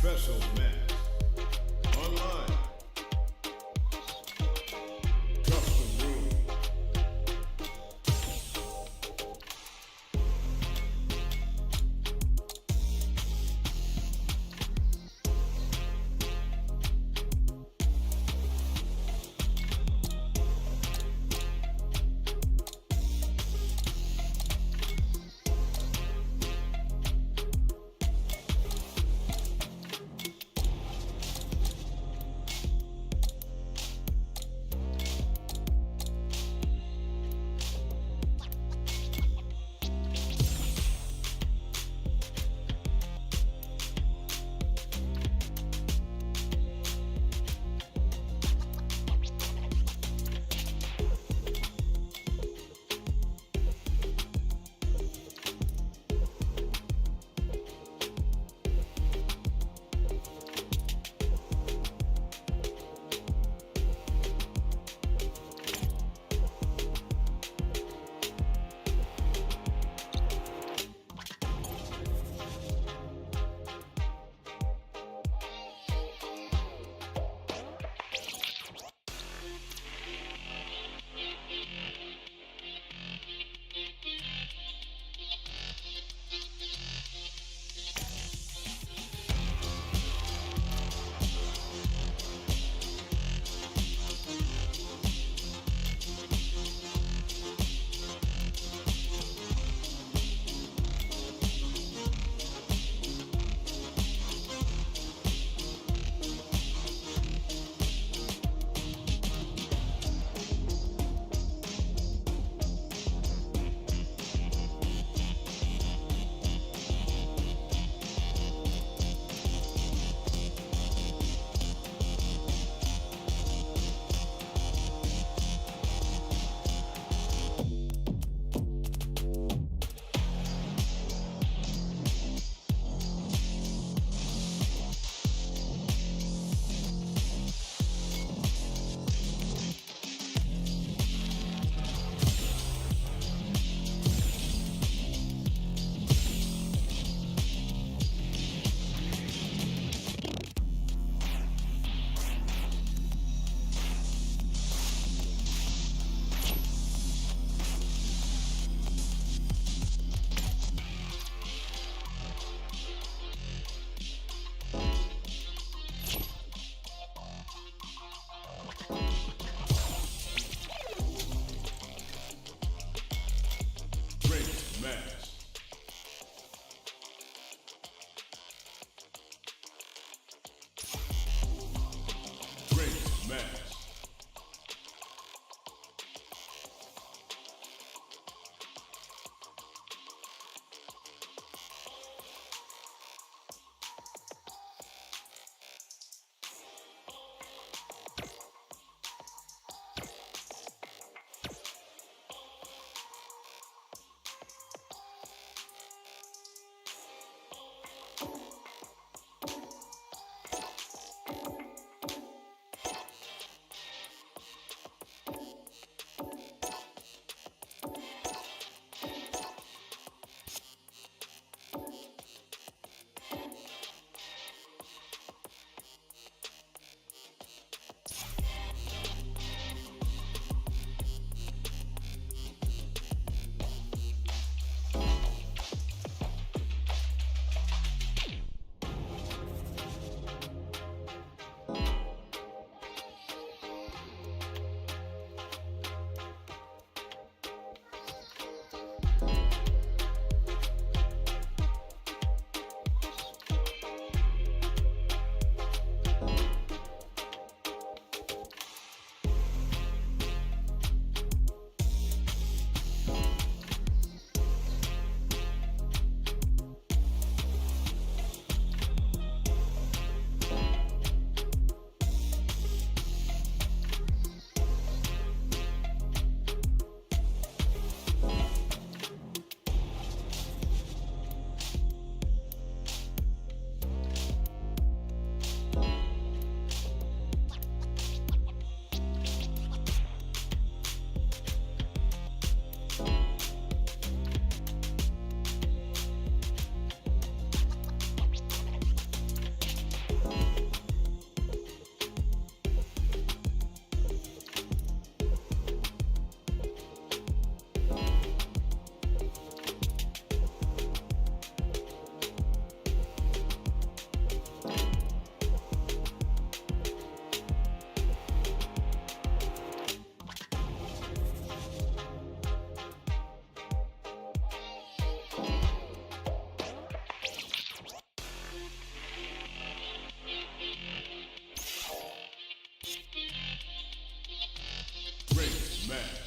Special match. Online. Custom room. Great match. Great match.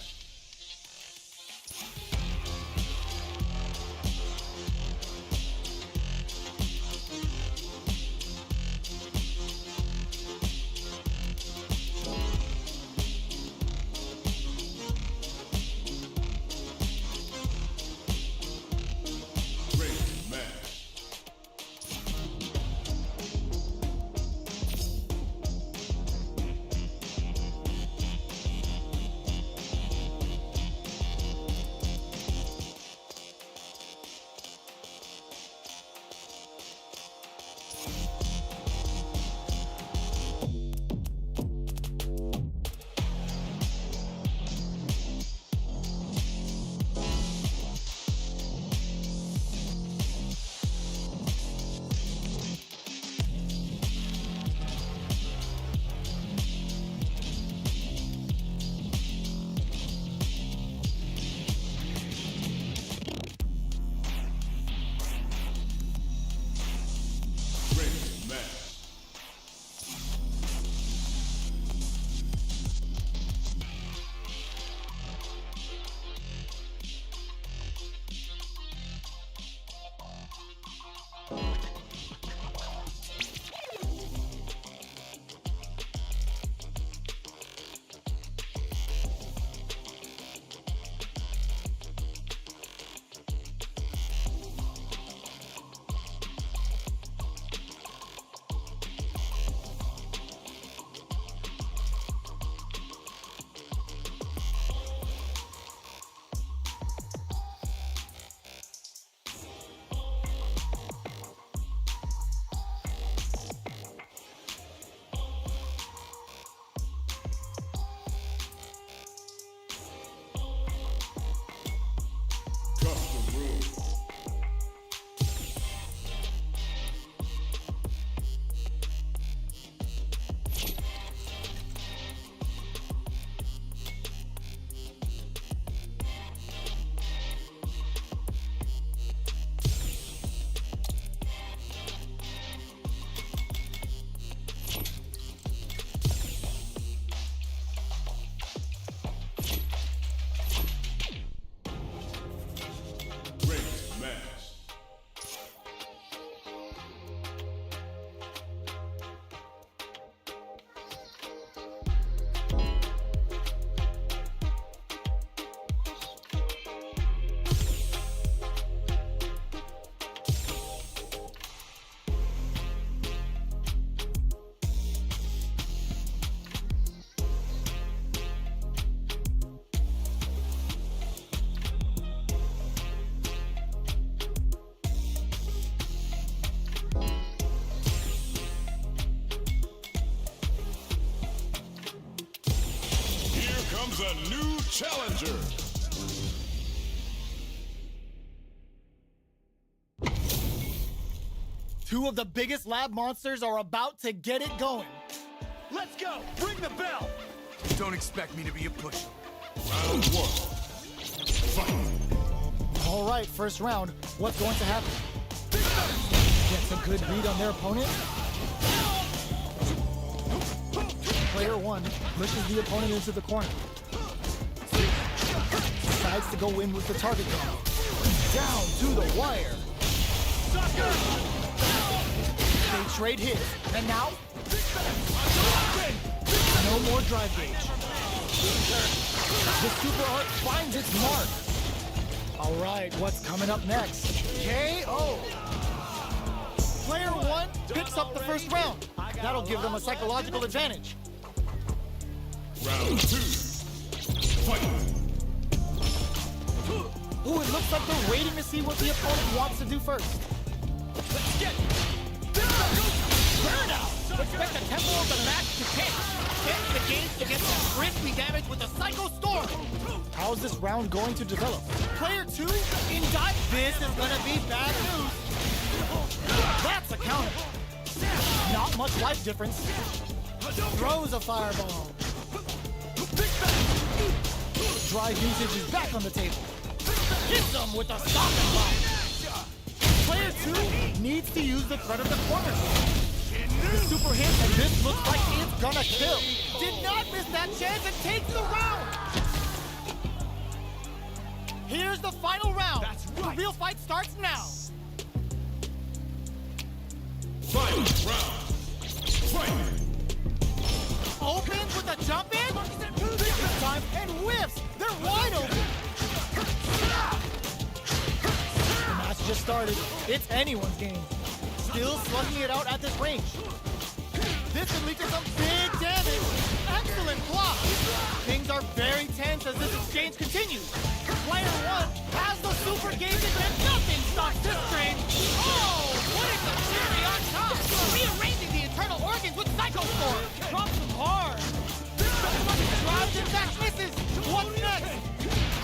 Great match. Custom room. Great match. Here comes a new challenger. Two of the biggest lab monsters are about to get it going. Let's go! Ring the bell! Don't expect me to be a pusher. Round one. Fight. All right, first round. What's going to happen? Gets a good read on their opponent. Player one pushes the opponent into the corner. Decides to go in with the target gun. Down to the wire. They trade hits, and now no more drive gauge. The super art finds its mark. All right, what's coming up next? KO. Player one picks up the first round. That'll give them a psychological advantage. Round two. Fight. Ooh, it looks like they're waiting to see what the opponent wants to do first. Let's get burnout. Expect the tempo of the match to change. Get the gauge to get some crispy damage with the Psycho Storm. How's this round going to develop? Player two in dive. This is gonna be bad news. That's a counter. Not much life difference. Throws a fireball. Drive usage is back on the table. Hits them with a stopping block. Player two needs to use the threat of the corner. The super hit, and this looks like it's gonna kill. Did not miss that chance and takes the round. Here's the final round. That's right. The real fight starts now. Final round. Fight! Opens with a jump in. This time and whiffs. They're wide open. The match just started. It's anyone's game. Still slugging it out at this range. This can lead to some big damage. Excellent block. Things are very tense as this exchange continues. Player one has the super gauges and nothing stops this train. Oh, what is the cherry on top? Rearranging the internal organs with Psycho Storm. Drops them hard. Drives in back misses. What's next?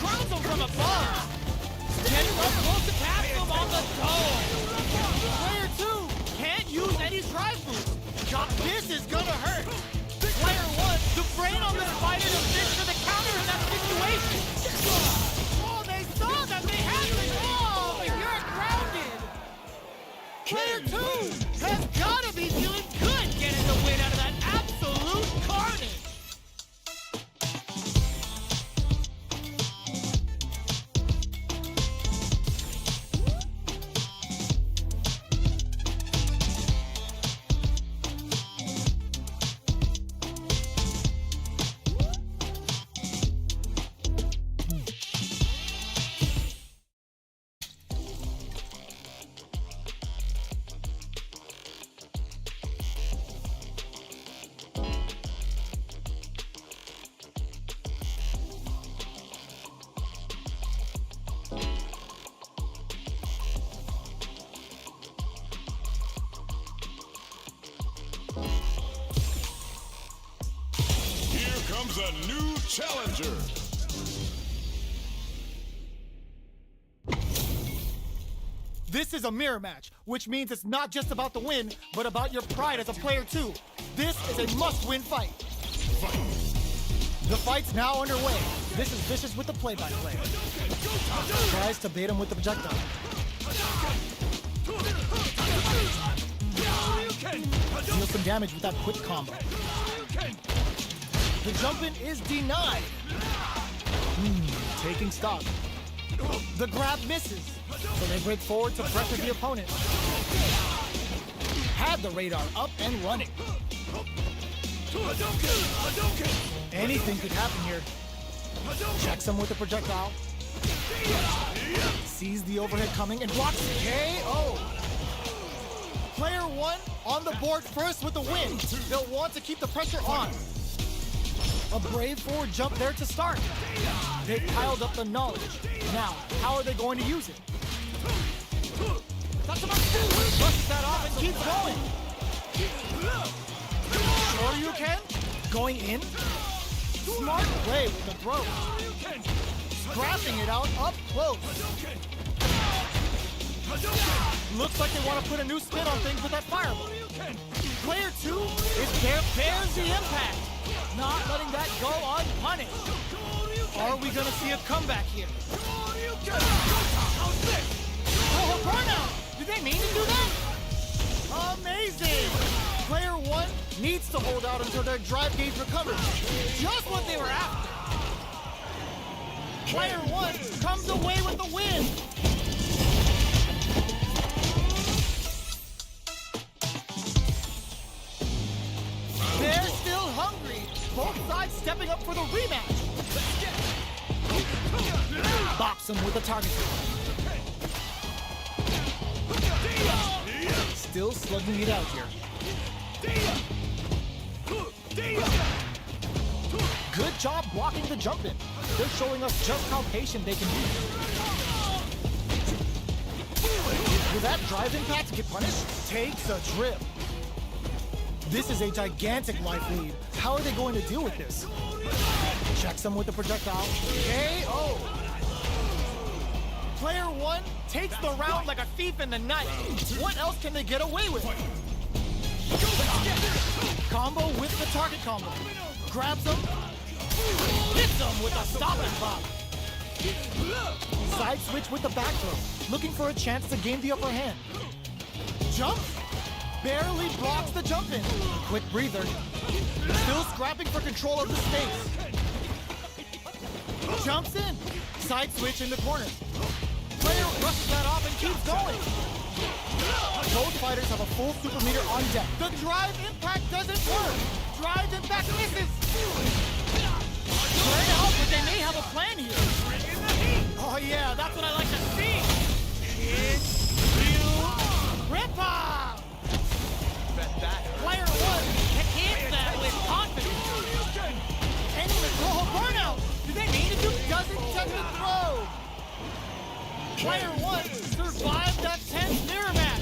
Crowns him from above. Getting up close to pass him on the dome. Player two can't use any drive moves. This is gonna hurt. Player one, the brain on this fighter to fish for the counter in that situation. Oh, they saw that they had the ball, but you're grounded. Player two has gotta be feeling good getting the win out of that absolute carnage. Here comes a new challenger. This is a mirror match, which means it's not just about the win, but about your pride as a player too. This is a must-win fight. The fight's now underway. This is Vicious with the play-by-play. Tries to bait him with the projectile. Deals some damage with that quick combo. The jump-in is denied. Taking stock. The grab misses, so they break forward to pressure the opponent. Had the radar up and running. Anything could happen here. Checks him with the projectile. Sees the overhead coming and blocks KO. Player one on the board first with the win. They'll want to keep the pressure on. A brave forward jump there to start. They piled up the knowledge. Now, how are they going to use it? Brushes that off and keeps going. Sure you can? Going in? Smart play with the throw. Scratching it out up close. Looks like they want to put a new spin on things with that fireball. Player two is bears the impact. Not letting that go unpunished. Are we gonna see a comeback here? Oh, a burnout! Did they mean to do that? Amazing! Player one needs to hold out until their drive gauge recovers. Just what they were after. Player one comes away with the win. They're still hungry. Both sides stepping up for the rematch. Bops him with a target. Still slugging it out here. Good job blocking the jump in. They're showing us just how patient they can be. Will that drive impact get punished? Takes a trip. This is a gigantic life lead. How are they going to deal with this? Checks him with the projectile. KO! Player one takes the round like a thief in the night. What else can they get away with? Combo with the target combo. Grabs him. Hits him with a stop and pop. Side switch with the back throw. Looking for a chance to gain the upper hand. Jump. barely blocks the jump in. Quick breather. Still scrapping for control of the space. Jumps in. Side switch in the corner. Player brushes that off and keeps going. Both fighters have a full super meter on deck. The drive impact doesn't work. Drive impact misses. Play out, but they may have a plan here. Oh yeah, that's what I like to see. It's you, Ripper. Bet that. Player 1 hits that with confidence. Ending the throw burnout. Did they mean to do? Doesn't check the throw. Player 1 survived that tense mirror match.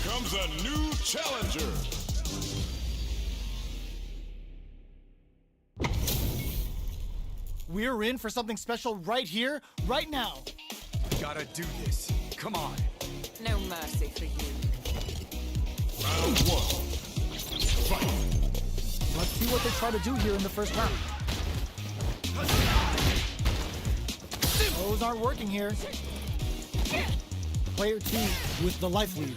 Comes a new challenger. We're in for something special right here, right now. Gotta do this. Come on. No mercy for you. Round 1. Fight. Let's see what they try to do here in the first round. Those aren't working here. Player 2 with the life lead.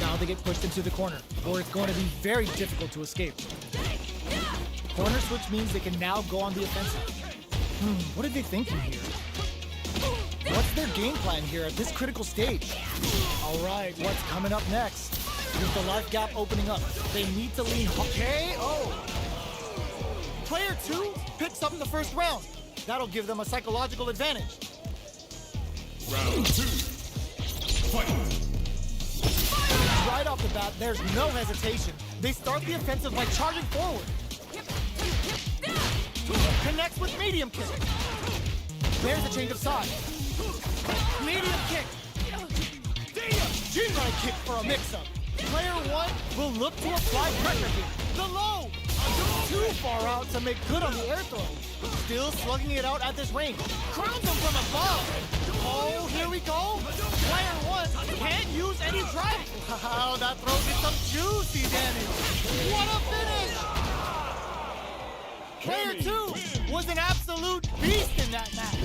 Now they get pushed into the corner, or it's going to be very difficult to escape. Corner switch means they can now go on the offensive. What are they thinking here? What's their game plan here at this critical stage? All right, what's coming up next? With the life gap opening up, they need to lean KO. Player 2 picks up the first round. That'll give them a psychological advantage. Round 2. Fight. Right off the bat, there's no hesitation. They start the offensive by charging forward. Connects with medium kick. There's a change of sides. Medium kick. Jinrai kick for a mix-up. Player 1 will look to apply pressure here. The low. Too far out to make good on the air throw. Still slugging it out at this range. Crowns him from above. Oh, here we go. Player 1 can't use any drive. Wow, that throw did some juicy damage. What a finish! Player 2 was an absolute beast in that match.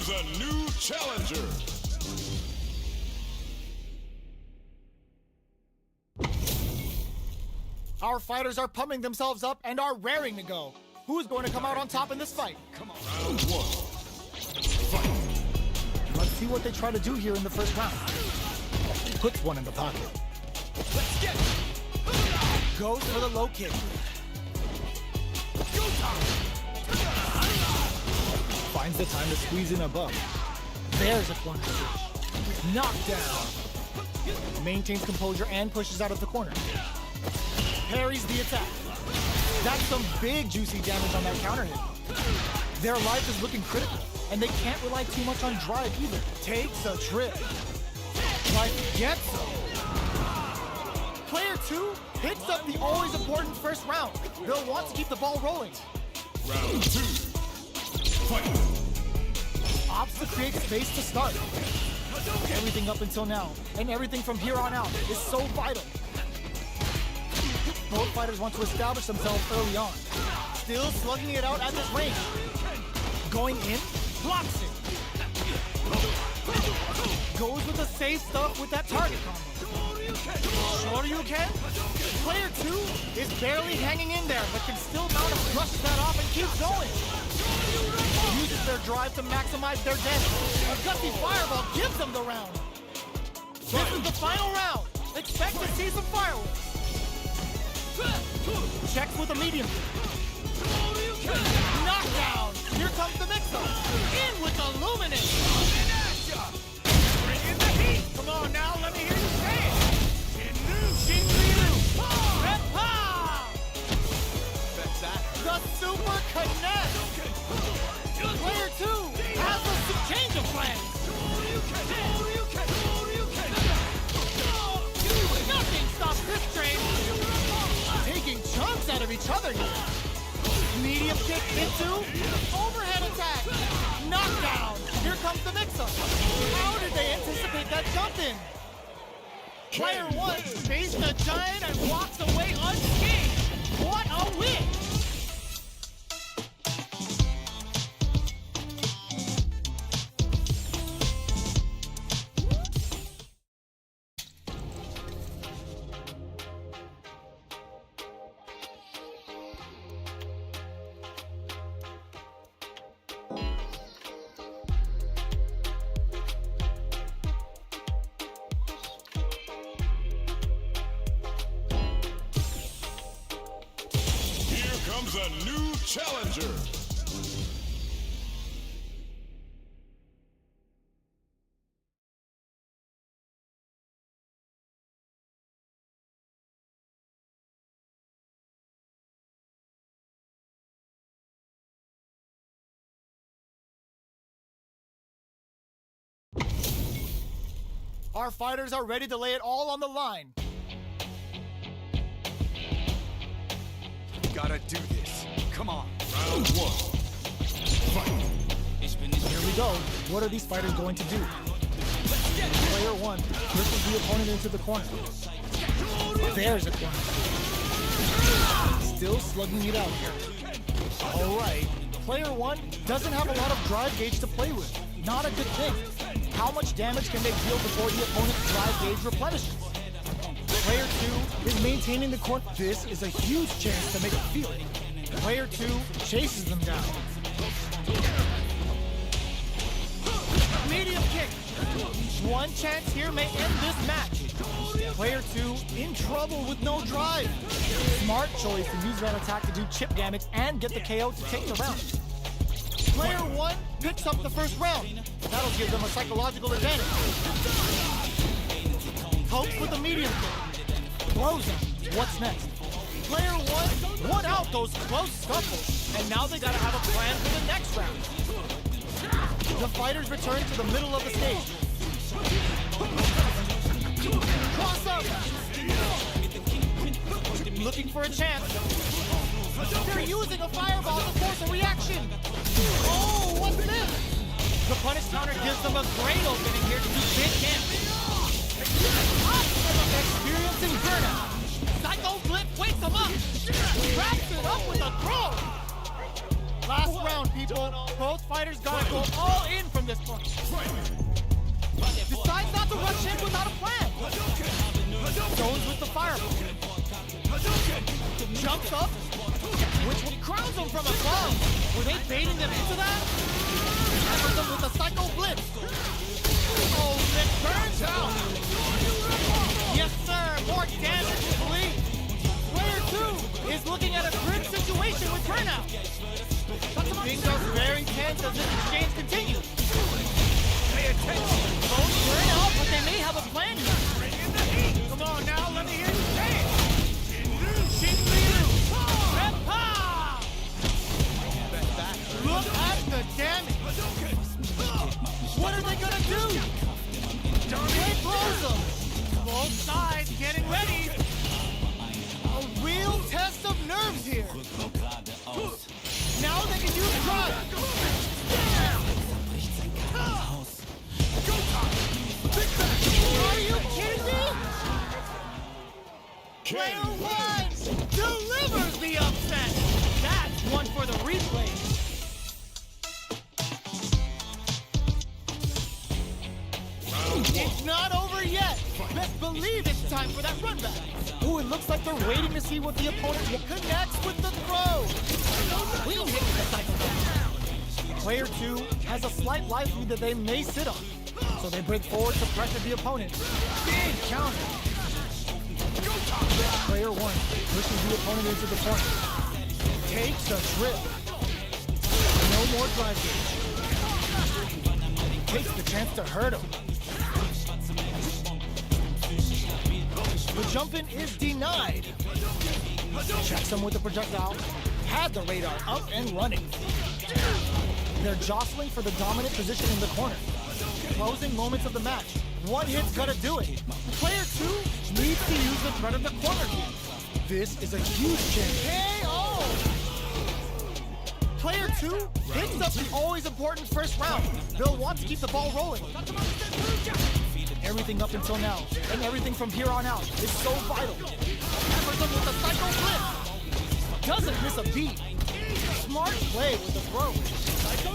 comes a new challenger. Our fighters are pumping themselves up and are raring to go. Who's going to come out on top in this fight? Round one. Fight. Let's see what they try to do here in the first round. Puts one in the pocket. Let's get it. Goes for the low kick. Finds the time to squeeze in above. There's a corner switch. Knocked down. Maintains composure and pushes out of the corner. Parries the attack. That's some big juicy damage on that counter hit. Their life is looking critical, and they can't rely too much on drive either. Takes a trip. Life gets them. Player 2 picks up the always important first round. They'll want to keep the ball rolling. Round two. Fight. Opts to create space to start. Everything up until now, and everything from here on out, is so vital. Both fighters want to establish themselves early on. Still slugging it out at this range. Going in, blocks it. Goes with the safe stuff with that target combo. Shoryuken? Player 2 is barely hanging in there, but can still mount and brushes that off and keeps going. Uses their drive to maximize their damage. A gutsy fireball gives them the round. This is the final round. Expect to see some fireworks. Checks with a medium. Knockdown. Here comes the mix-up. In with the luminous. Bring in the heat. Come on now, let me hear you say it. Shinryu. Red pow. Bet that hurt. The super connect. Player 2 has a change of plans. Nothing stops this train. Taking chunks out of each other here. Medium kick into overhead attack. Knockdown. Here comes the mix-up. How did they anticipate that jump in? Player 1 faced the giant and walks away unscathed. What a win! Comes a new challenger. Our fighters are ready to lay it all on the line. Gotta do this. Come on. Round one. Fight. Here we go. What are these fighters going to do? Player 1 pushes the opponent into the corner. There's a corner. Still slugging it out here. All right. Player 1 doesn't have a lot of drive gauge to play with. Not a good thing. How much damage can they deal before the opponent's drive gauge replenishes? Player 2 is maintaining the corner. This is a huge chance to make it feel. Player 2 chases them down. Medium kick. One chance here may end this match. Player 2 in trouble with no drive. Smart choice to use that attack to do chip damage and get the KO to take the round. Player 1 picks up the first round. That'll give them a psychological advantage. Pokes with a medium kick. Blows him. What's next? Player 1 won out those close scuffles, and now they gotta have a plan for the next round. The fighters return to the middle of the stage. Cross up. Looking for a chance. They're using a fireball to force a reaction. Oh, what's this? The punish counter gives them a great opening here to do big damage. Experiencing burnout. Psycho Blitz wakes him up. Wraps it up with a throw. Last round, people. people. Both fighters gotta go all in from this point. Decides not to rush in without a plan. Goes with the fireball. Jumps up, which one crowns him from above. Were they baiting them into that? Hammers them with a psycho blitz. Oh, Nick burns out. Yes, sir. More damage, please. Player 2 is looking at a grim situation with burnout. Things are very tense as this exchange continues. Pay attention. Both burn out, but they may have a plan here. Come on now, let me hear you say it. Shinryu. Reppa! Look at the damage. What are they gonna do? They close them. Both sides getting ready. A real test of nerves here. Now they can use drugs. Are you kidding me? Player 1 delivers the upset. That's one for the replay. It's not over yet. Best believe it's time for that run back. Ooh, it looks like they're waiting to see what the opponent connects with the throw. Clean hit with the cycle down. Player 2 has a slight life lead that they may sit on. So they break forward to pressure the opponent. Big counter. Player 1 pushes the opponent into the corner. Takes a trip. No more drive gauge. Takes the chance to hurt him. The jump-in is denied. Checks him with the projectile. Had the radar up and running. They're jostling for the dominant position in the corner. Closing moments of the match. One hit's gonna do it. Player 2 needs to use the threat of the corner here. This is a huge chance. KO! Player 2 picks up the always important first round. They'll want to keep the ball rolling. Everything up until now, and everything from here on out, is so vital. Hammers him with a psycho blitz. Doesn't miss a beat. Smart play with the throw.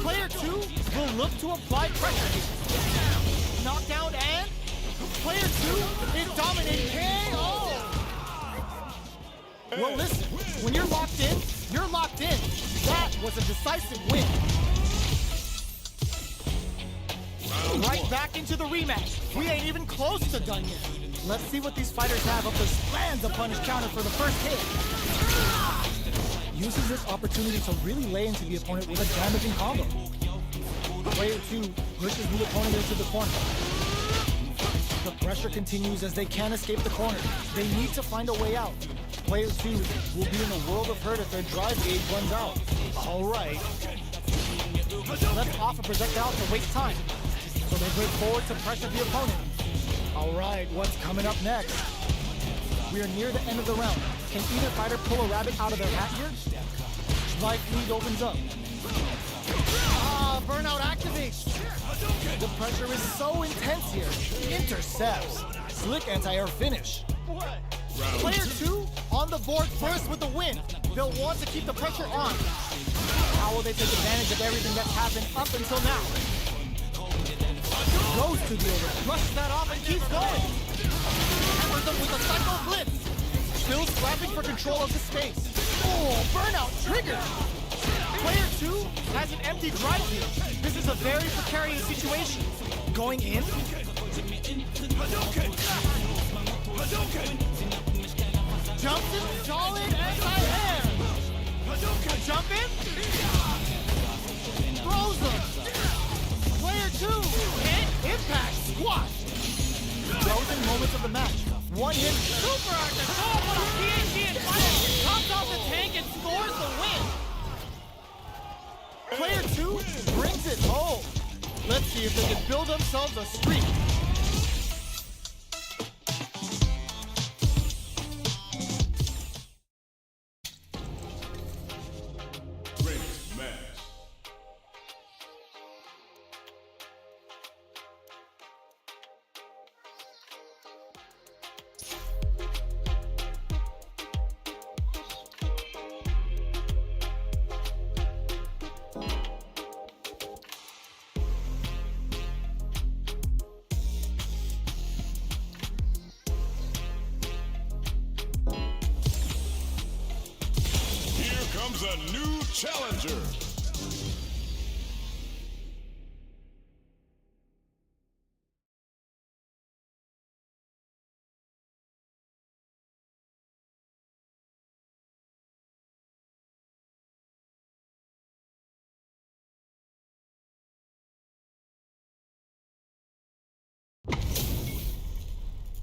Player 2 will look to apply pressure here. Knockdown and player 2 is dominating KO. Well, listen, when you're locked in, you're locked in. That was a decisive win. Right back into the rematch. We ain't even close to done yet. Let's see what these fighters have up. This lands a punish counter for the first hit. Uses this opportunity to really lay into the opponent with a damaging combo. Player 2 pushes the opponent into the corner. The pressure continues as they can't escape the corner. They need to find a way out. Player 2 will be in a world of hurt if their drive gauge runs out. All right. Let's off a projectile to waste time. So they break forward to pressure the opponent. All right, what's coming up next? We are near the end of the round. Can either fighter pull a rabbit out of their hat here? Life lead opens up. Burnout activates. The pressure is so intense here. Intercepts. Slick anti-air finish. Player 2 on the board first with the win. They'll want to keep the pressure on. How will they take advantage of everything that's happened up until now? Goes to the over, brushes that off and keeps going. Hammers them with a psycho blitz. Still scrapping for control of the space. Oh, burnout triggered. Player 2 has an empty drive here. This is a very precarious situation. Going in. Jumps in, solid anti-air. Jump in. Throws him. Player 2 hit, impact, squash. Closing moments of the match. One hit, super arc, the goal for TNT and fire. Tops off the tank and scores the win. Player 2 brings it home. Let's see if they can build themselves a streak. Great match.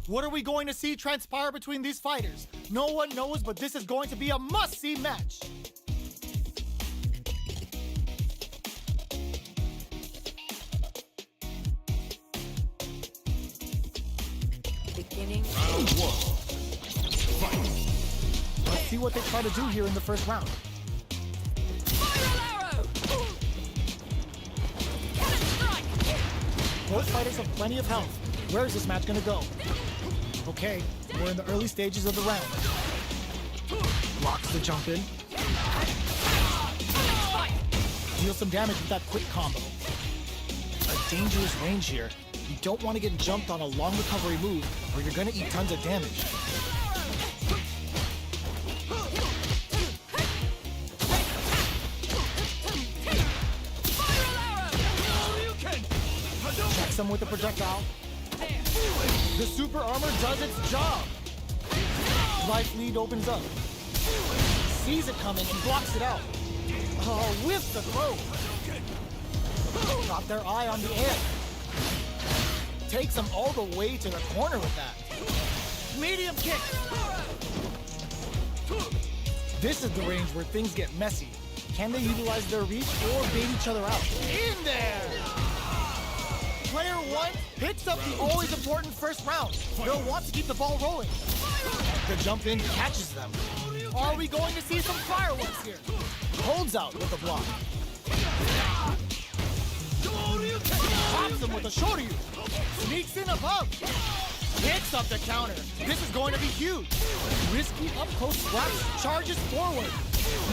What are we going to see transpire between these fighters? No one knows, but this is going to be a must-see match. Beginning. Round one. Fight. Let's see what they try to do here in the first round. Spiral arrow! Cannon strike! Both fighters have plenty of health. Where is this match gonna go? Okay, we're in the early stages of the round. Blocks the jump in. Deal some damage with that quick combo. A dangerous range here. You don't want to get jumped on a long recovery move, or you're gonna eat tons of damage. Checks him with the projectile. The super armor does its job. Life lead opens up. Sees it coming and blocks it out. Oh, with the throw. Got their eye on the air. Takes them all the way to the corner with that. Medium kick. This is the range where things get messy. Can they utilize their reach or bait each other out? In there! Player one picks up the always important first round. They'll want to keep the ball rolling. The jump in catches them. Are we going to see some fireworks here? Holds out with the block. Pops him with a Shoryu. Sneaks in above. Picks up the counter. This is going to be huge. Risky up-close slaps, charges forward.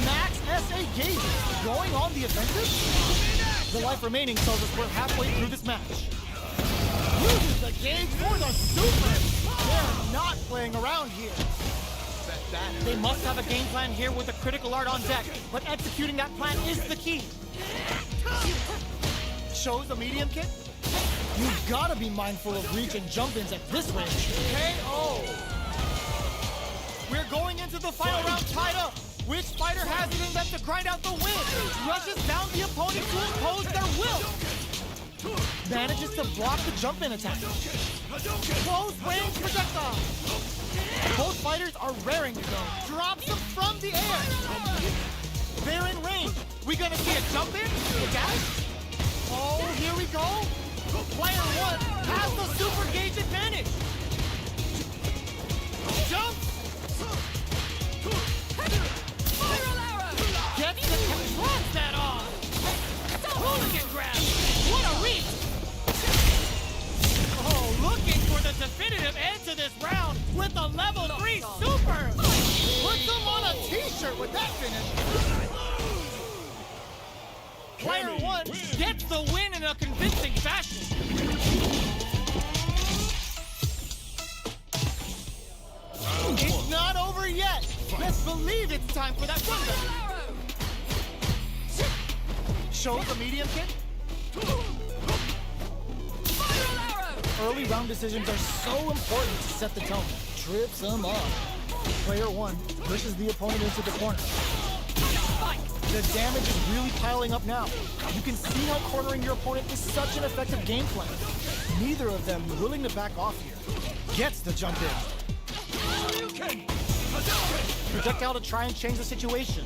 Max SA gauges. Going on the offensive? The life remaining tells us we're halfway through this match. Uses the gauge for the super. They're not playing around here. They must have a game plan here with a critical art on deck, but executing that plan is the key. Shows the medium kick. You've got to be mindful of reach and jump-ins at this range. KO! We're going into the final round tied up. Which fighter has it in them to grind out the win? Rushes down the opponent to impose their will. Manages to block the jump-in attack. Close range projectile. Both fighters are raring to go. Drops them from the air. They're in range. We gonna see a jump-in? A dash? Oh, here we go. Player one has the super gauge advantage. Jump! Spiral arrow! Gets the drops that on. Hooligan grab. What a reach! Oh, looking for the definitive end to this round with a level 3 super. Puts them on a t-shirt with that finish. Player one gets the win in a convincing fashion. It's not over yet. Let's believe it's time for that comeback. Shows the medium kick. Spiral arrow! Early round decisions are so important to set the tone. Trips them up. Player one pushes the opponent into the corner. The damage is really piling up now. You can see how cornering your opponent is such an effective game plan. Neither of them willing to back off here. Gets the jump in. Projectile to try and change the situation.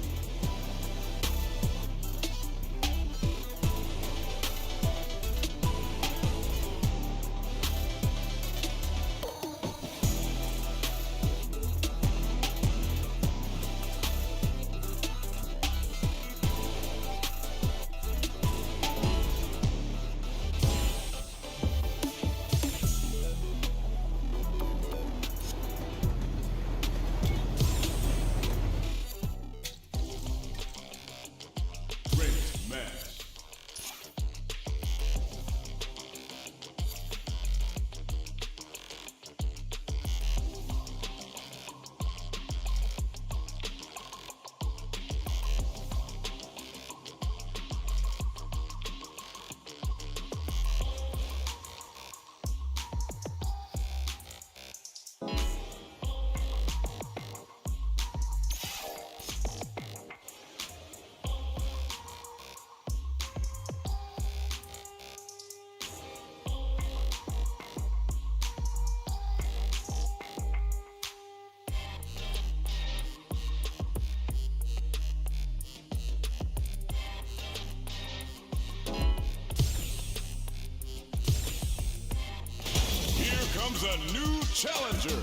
comes a new challenger.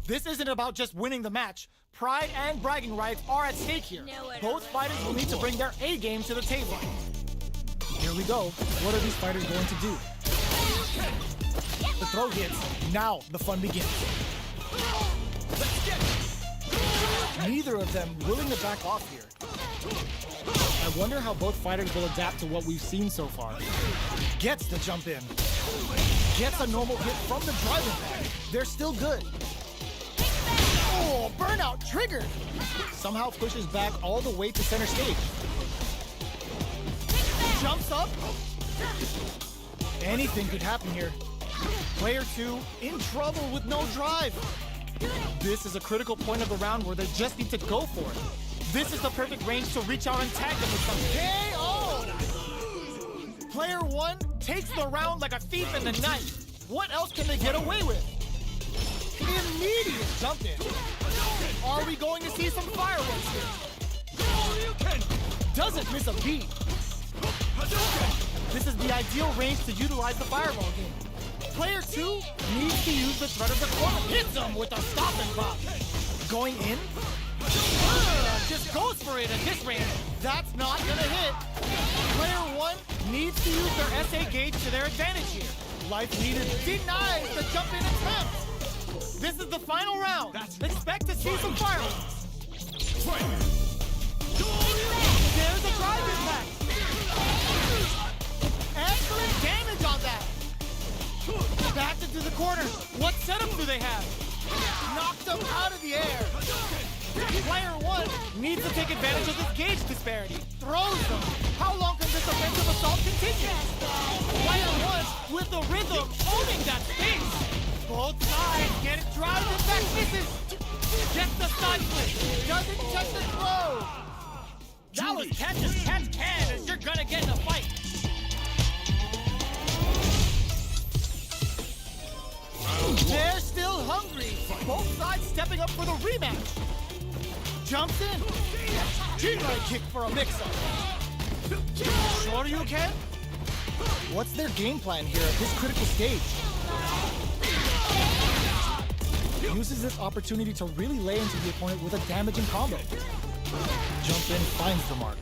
This isn't about just winning the match. Pride and bragging rights are at stake here. Both fighters will need to bring their A game to the table. Here we go. What are these fighters going to do? The throw hits. Now the fun begins. Neither of them willing to back off here. I wonder how both fighters will adapt to what we've seen so far. Gets the jump in. Gets a normal hit from the driving pad. They're still good. Oh, burnout triggered. Somehow pushes back all the way to center stage. Jumps up. Anything could happen here. Player 2 in trouble with no drive. This is a critical point of the round where they just need to go for it. This is the perfect range to reach out and tag them with some KO! Player 1 takes the round like a thief in the night. What else can they get away with? Immediate jump in. Are we going to see some fireworks here? Doesn't miss a beat. This is the ideal range to utilize the fireball game. Player 2 needs to use the threat of the corner. Hits him with a stop and pop. Going in? Just goes for it at this range. That's not gonna hit. Player 1 needs to use their SA gauge to their advantage here. Life needed denies the jump in attempt. This is the final round. Expect to see some fireworks. There's a drive impact. Excellent damage on that. Back into the corner. What setup do they have? Knocked him out of the air. Player 1 needs to take advantage of this gauge disparity. Throws them. How long can this offensive assault continue? Player 1 with the rhythm owning that space. Both sides get it. Drives it back. Misses. Gets the side flip. Doesn't check the throw. That was catch as catch can as you're gonna get in a fight. They're still hungry. Both sides stepping up for the rematch. Jumps in. G-right kick for a mix-up. Shoryuken? What's their game plan here at this critical stage? Uses this opportunity to really lay into the opponent with a damaging combo. Jump in, finds the mark.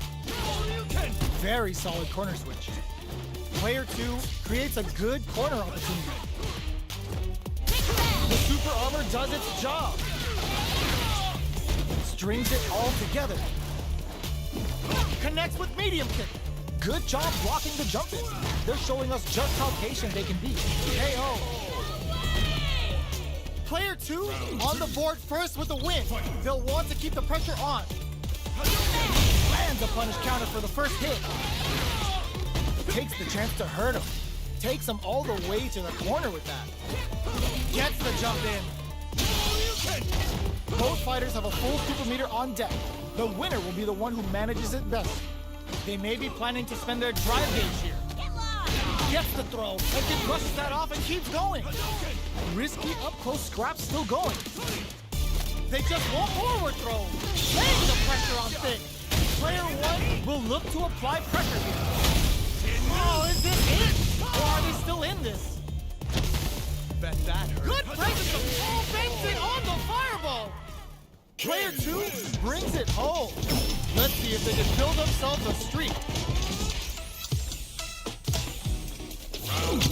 Very solid corner switch. Player 2 creates a good corner opportunity. The super armor does its job. Strings it all together. Connects with medium kick. Good job blocking the jump in. They're showing us just how patient they can be. KO. Player 2 on the board first with a win. They'll want to keep the pressure on. Lands a punish counter for the first hit. Takes the chance to hurt him. Takes him all the way to the corner with that. Gets the jump in. Both fighters have a full super meter on deck. The winner will be the one who manages it best. They may be planning to spend their drive gauge here. Gets the throw, and then brushes that off and keeps going. Risky up-close scrap still going. They just won't forward throw. Laying the pressure on thick. Player 1 will look to apply pressure here. Oh, is this it? Or are they still in this? Bet that hurt. Good presence of Paul Benson on the fireball. Player 2 brings it home. Let's see if they can build themselves a streak.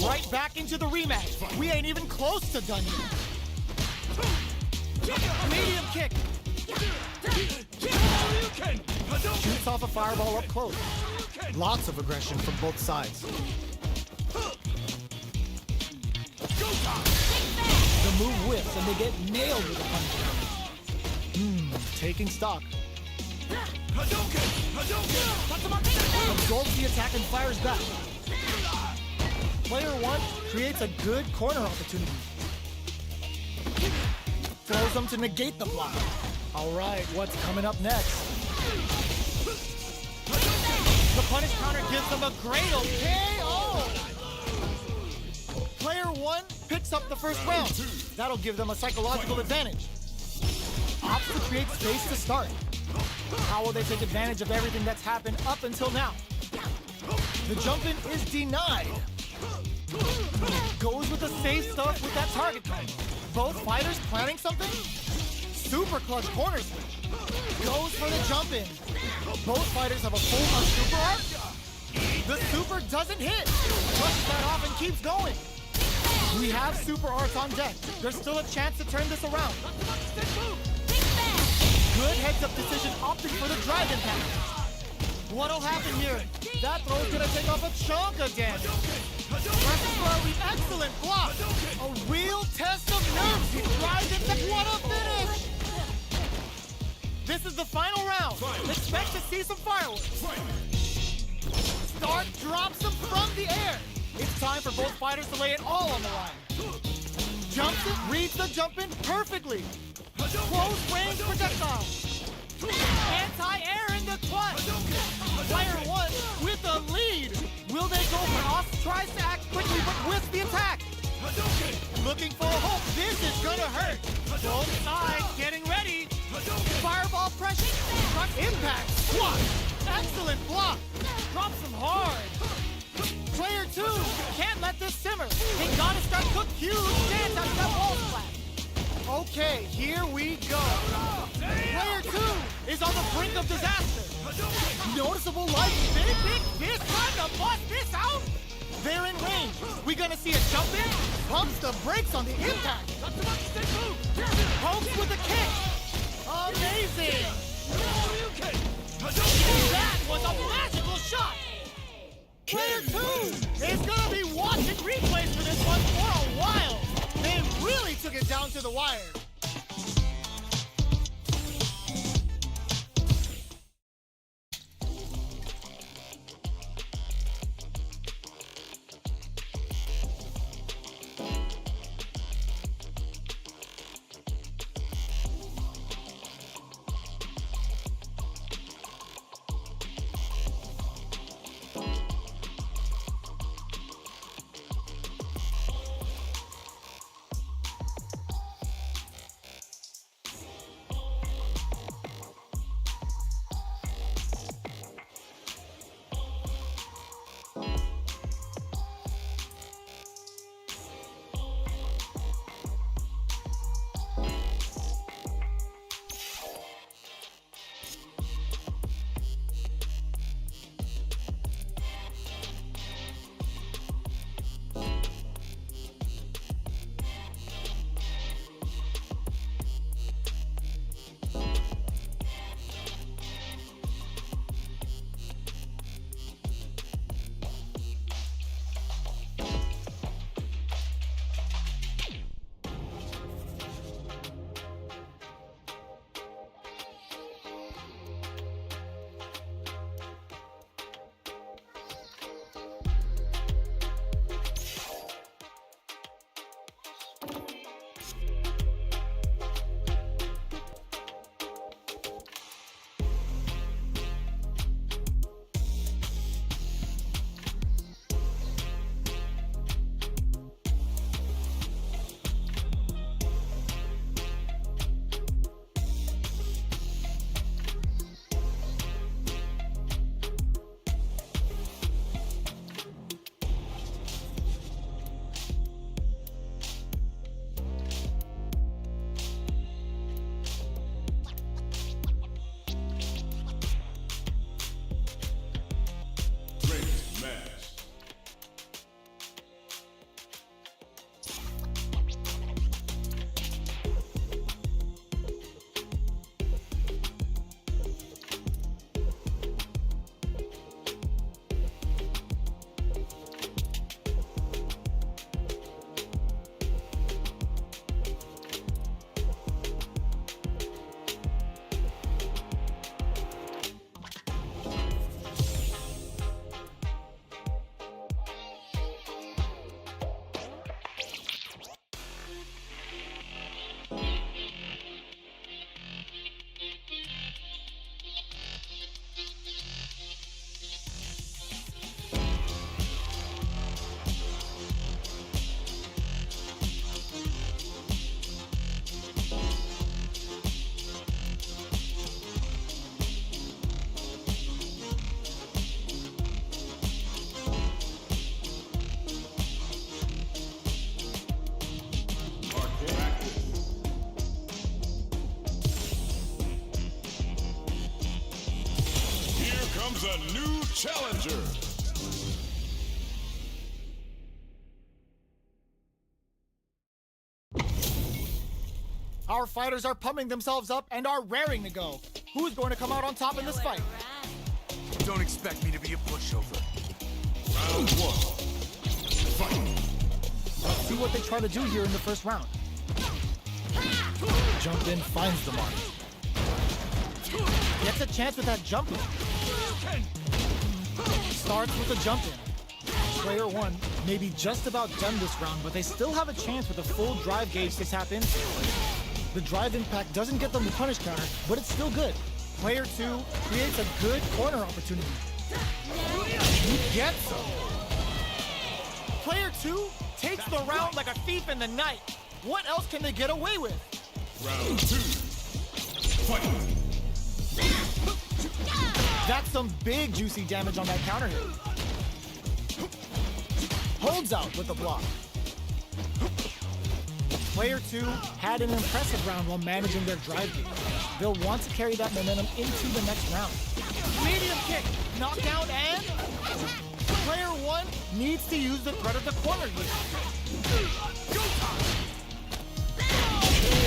Right back into the rematch. We ain't even close to done yet. Medium kick. Shoots off a fireball up close. Lots of aggression from both sides. The move whiffs and they get nailed with a punch. Taking stock. Absorbs the attack and fires back. Player 1 creates a good corner opportunity. Throws them to negate the block. All right, what's coming up next? The punish counter gives them a great KO! Player 1 picks up the first round. That'll give them a psychological advantage. Opts to create space to start. How will they take advantage of everything that's happened up until now? The jump in is denied. Goes with the safe stuff with that target knife. Both fighters planning something? Super clutch corner switch. Goes for the jump in. Both fighters have a full-on super art. The super doesn't hit. Brushes that off and keeps going. We have super arts on deck. There's still a chance to turn this around. Good heads-up decision opting for the dragon pass. What'll happen here? That throw's gonna take off a chunk of damage. Presses for a excellent block. A real test of nerves. He drives it. What a finish! This is the final round. Expect to see some fireworks. Stark drops him from the air. It's time for both fighters to lay it all on the line. Jumps it, reads the jump in perfectly. Close range projectile. Anti-air in the clutch. Player one with the lead. Will they go for off? Tries to act quickly but whiffs the attack. Looking for a hope. This is gonna hurt. Both sides getting ready. Fireball pressure. Impact. Squat. Excellent block. Drops him hard. Player two can't let this simmer. They gotta start cook. Huge chance at that wall splash. Okay, here we go. Player two is on the brink of disaster. Noticeable light. Big time to bust this out. They're in range. We gonna see a jump in? Pumps the brakes on the impact. Pokes with a kick. Amazing. That was a magical shot. Player two is gonna be watching replays for this one for a while. They really took it down to the wire. Choose a new challenger. Our fighters are pumping themselves up and are raring to go. Who's going to come out on top in this fight? Don't expect me to be a pushover. Round one. Fight. Let's see what they try to do here in the first round. Jump in finds the mark. Gets a chance with that jump in. Starts with a jump in. Player one may be just about done this round, but they still have a chance with a full drive gauge to tap into. The drive impact doesn't get them the punish counter, but it's still good. Player two creates a good corner opportunity. He gets some. Player two takes the round like a thief in the night. What else can they get away with? Round two. Fight. That's some big juicy damage on that counter hit. Holds out with the block. Player two had an impressive round while managing their drive gauge. They'll want to carry that momentum into the next round. Medium kick, knockdown, and player one needs to use the threat of the corner here.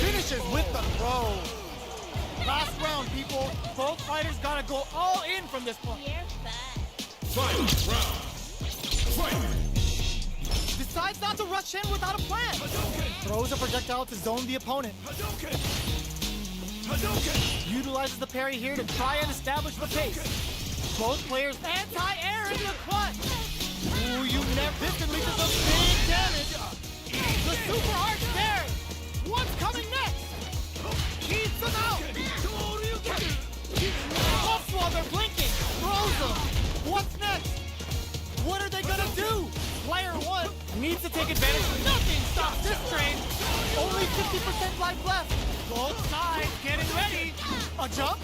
Finishes with the throw. Last round, people. Both fighters gotta go all in from this point. Final round. Fight. Decides not to rush in without a plan. Throws a projectile to zone the opponent. Utilizes the parry here to try and establish the pace. Both players anti-air in the clutch. Ooh, you never. This can lead to some big damage. The super hard parry. What's coming next? Keeps them out. Buffs while they're blinking. Throws them. What's next? What are they gonna do? Player one needs to take advantage. Nothing stops this train. Only 50% life left. Both sides getting ready. A jump.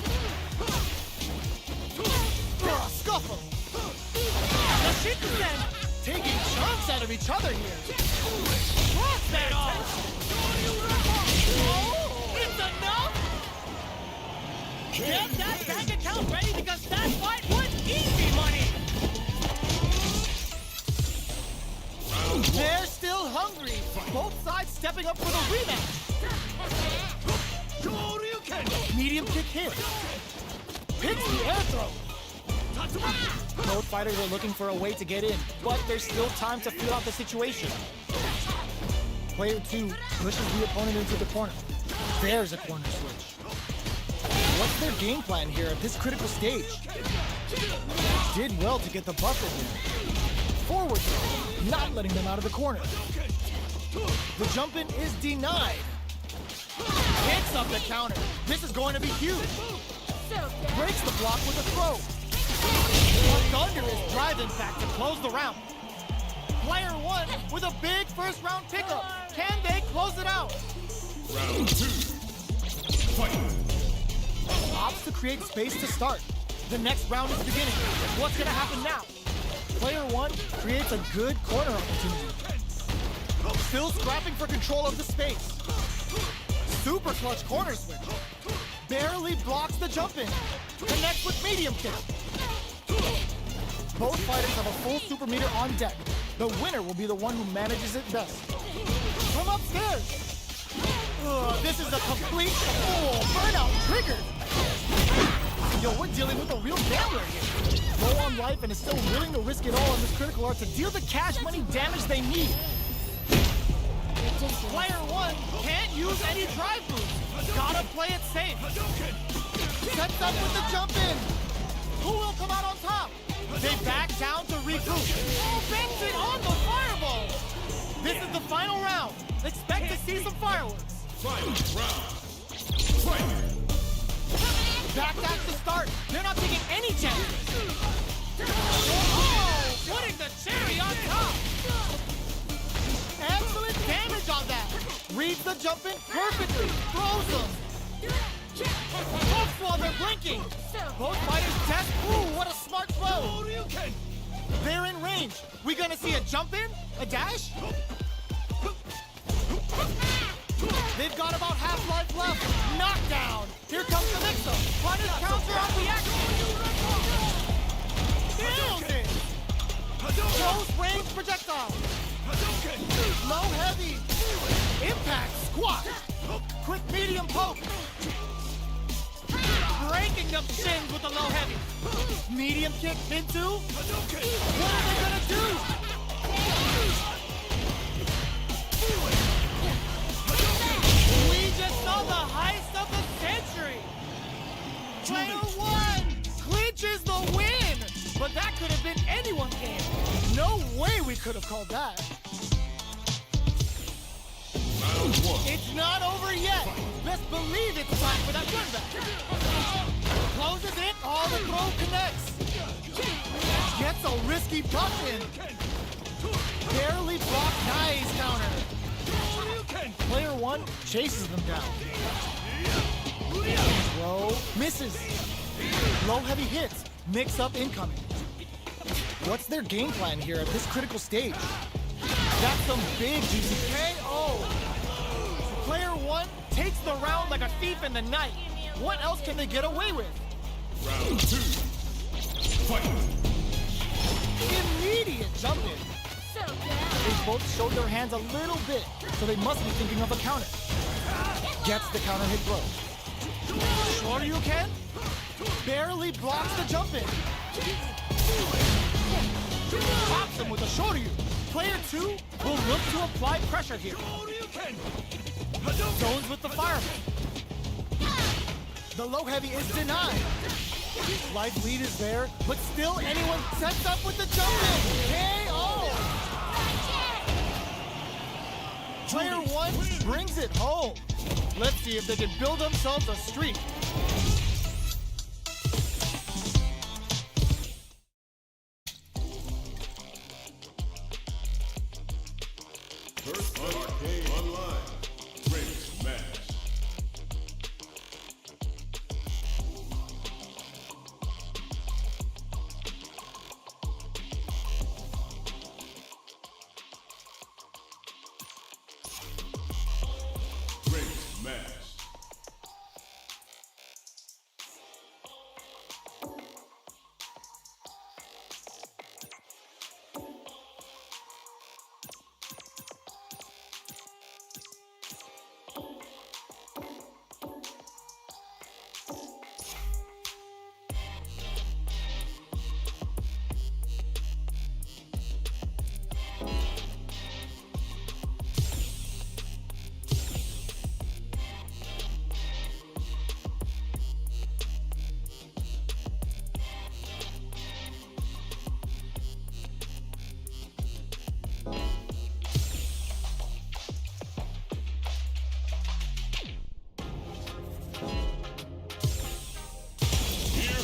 Scuffle. The Shikusen taking chunks out of each other here. Cross that off. Oh, it's enough. Get that bank account ready because that fight was easy money. They're still hungry. Both sides stepping up for the rematch. Medium kick hit. Hits the air throw. Both fighters are looking for a way to get in, but there's still time to feel out the situation. Player two pushes the opponent into the corner. There's a corner switch. What's their game plan here at this critical stage? Did well to get the buff in there. Forward throw, not letting them out of the corner. The jump in is denied. Hits up the counter. This is going to be huge. Breaks the block with a throw. Thunder is drive impact to close the round. Player one with a big first round pickup. Can they close it out? Round two. Fight. Opts to create space to start. The next round is beginning. What's gonna happen now? Player one creates a good corner opportunity. Still scrapping for control of the space. Super clutch corner switch. Barely blocks the jump in. Connects with medium kick. Both fighters have a full super meter on deck. The winner will be the one who manages it best. From upstairs. This is a complete burnout triggered. Yo, we're dealing with a real gambler here. Low on life and is still willing to risk it all in this critical art to deal the cash money damage they need. Player one can't use any drive moves. Gotta play it safe. Sets up with the jump in. Who will come out on top? They back down to recoup. Oh, banks it on the fireball. This is the final round. Expect to see some fireworks. Final round. Fight. Backdash to start. They're not taking any chances. Oh, putting the cherry on top. Excellent damage on that. Reads the jump in perfectly. Throws them. Buffs while they're blinking. Both fighters test. Ooh, what a smart throw. They're in range. We gonna see a jump in? A dash? They've got about half life left. Knockdown. Here comes the mix-up. Punish counter on the action. range projectile. Low heavy. Impact squat. Quick medium poke. Breaking up shins with the low heavy. Medium kick into. What are they gonna do? We just saw the heist of the century. Player 1 clinches the win. But that could have been anyone's game. No way we could have called that. Round 1. It's not over yet. Best believe it's time for that run back. Closes it, all the throw connects. Gets a risky buff in. Barely blocked, nice counter. Player 1 chases them down. Throw, misses. Low heavy hits, mix up incoming. What's their game plan here at this critical stage? That's some big juicy KO. Player 1 takes the round like a thief in the night. What else can they get away with? Round 2. Fight. Immediate jump in. So good. They both showed their hands a little bit, so they must be thinking of a counter. Gets the counter hit throw. Shorter you can? Barely blocks the jump in. Pops him with a shorter you. Player 2 will look to apply pressure here. Zones with the fireball. The low heavy is denied. Life lead is there, but still anyone sets up with the jump in. KO! Player 1 brings it home. Let's see if they can build themselves a streak. First Arcade Online. Race match. Race match.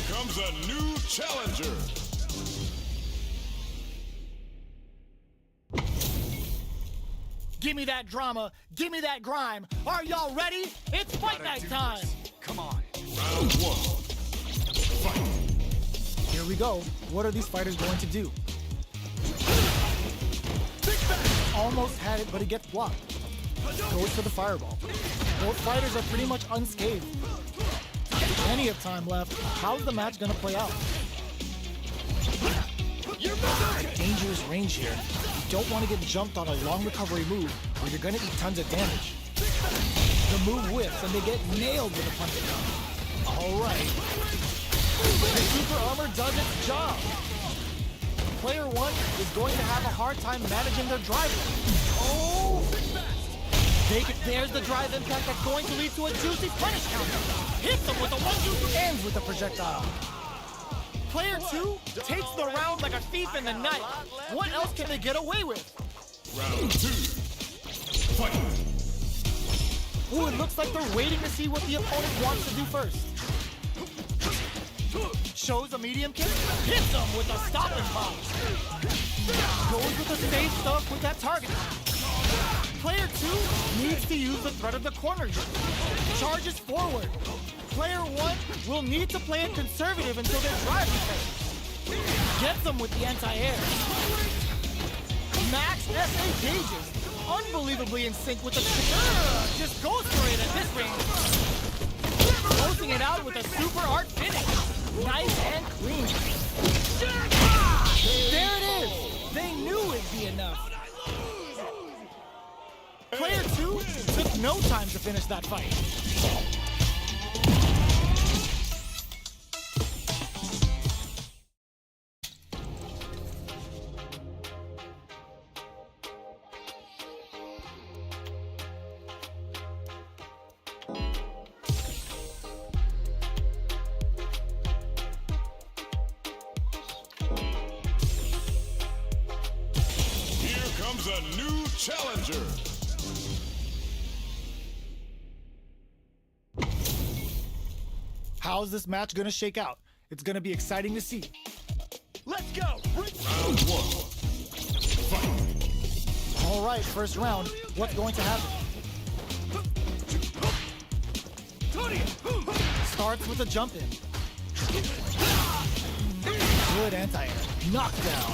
Comes a new challenger. Give me that drama, give me that grime. Are y'all ready? It's fight night time. Come on. Round 1. Fight. Here we go. What are these fighters going to do? Almost had it, but it gets blocked. Goes for the fireball. Both fighters are pretty much unscathed. Plenty of time left. How's the match gonna play out? Dangerous range here. You don't want to get jumped on a long recovery move where you're gonna eat tons of damage. The move whiffs and they get nailed with a punch. Alright. The super armor does its job. Player 1 is going to have a hard time managing their drive. Oh! There's the drive impact that's going to lead to a juicy punish counter. Hits them with a 1-2 ends with the projectile. Player 2 takes the round like a thief in the night. What else can they get away with? Round 2. Fight. Ooh, it looks like they're waiting to see what the opponent wants to do first. Shows a medium kick, hits them with a stop and pop. Goes with the safe stuff with that target. Player 2 needs to use the threat of the corner hit. Charges forward. Player 1 will need to play it conservative until their drive fails. Gets them with the anti-air. Max SA gauges. Unbelievably in sync with the... just goes for it at this range. Closing it out with a super art finish. Nice and clean. There it is. They knew it'd be enough. Player 2 took no time to finish that fight. Here comes a new challenger. How's this match gonna shake out? It's gonna be exciting to see. Let's go! Round 1. Fight. All right, first round. What's going to happen? Starts with a jump in. Good anti-air. Knockdown.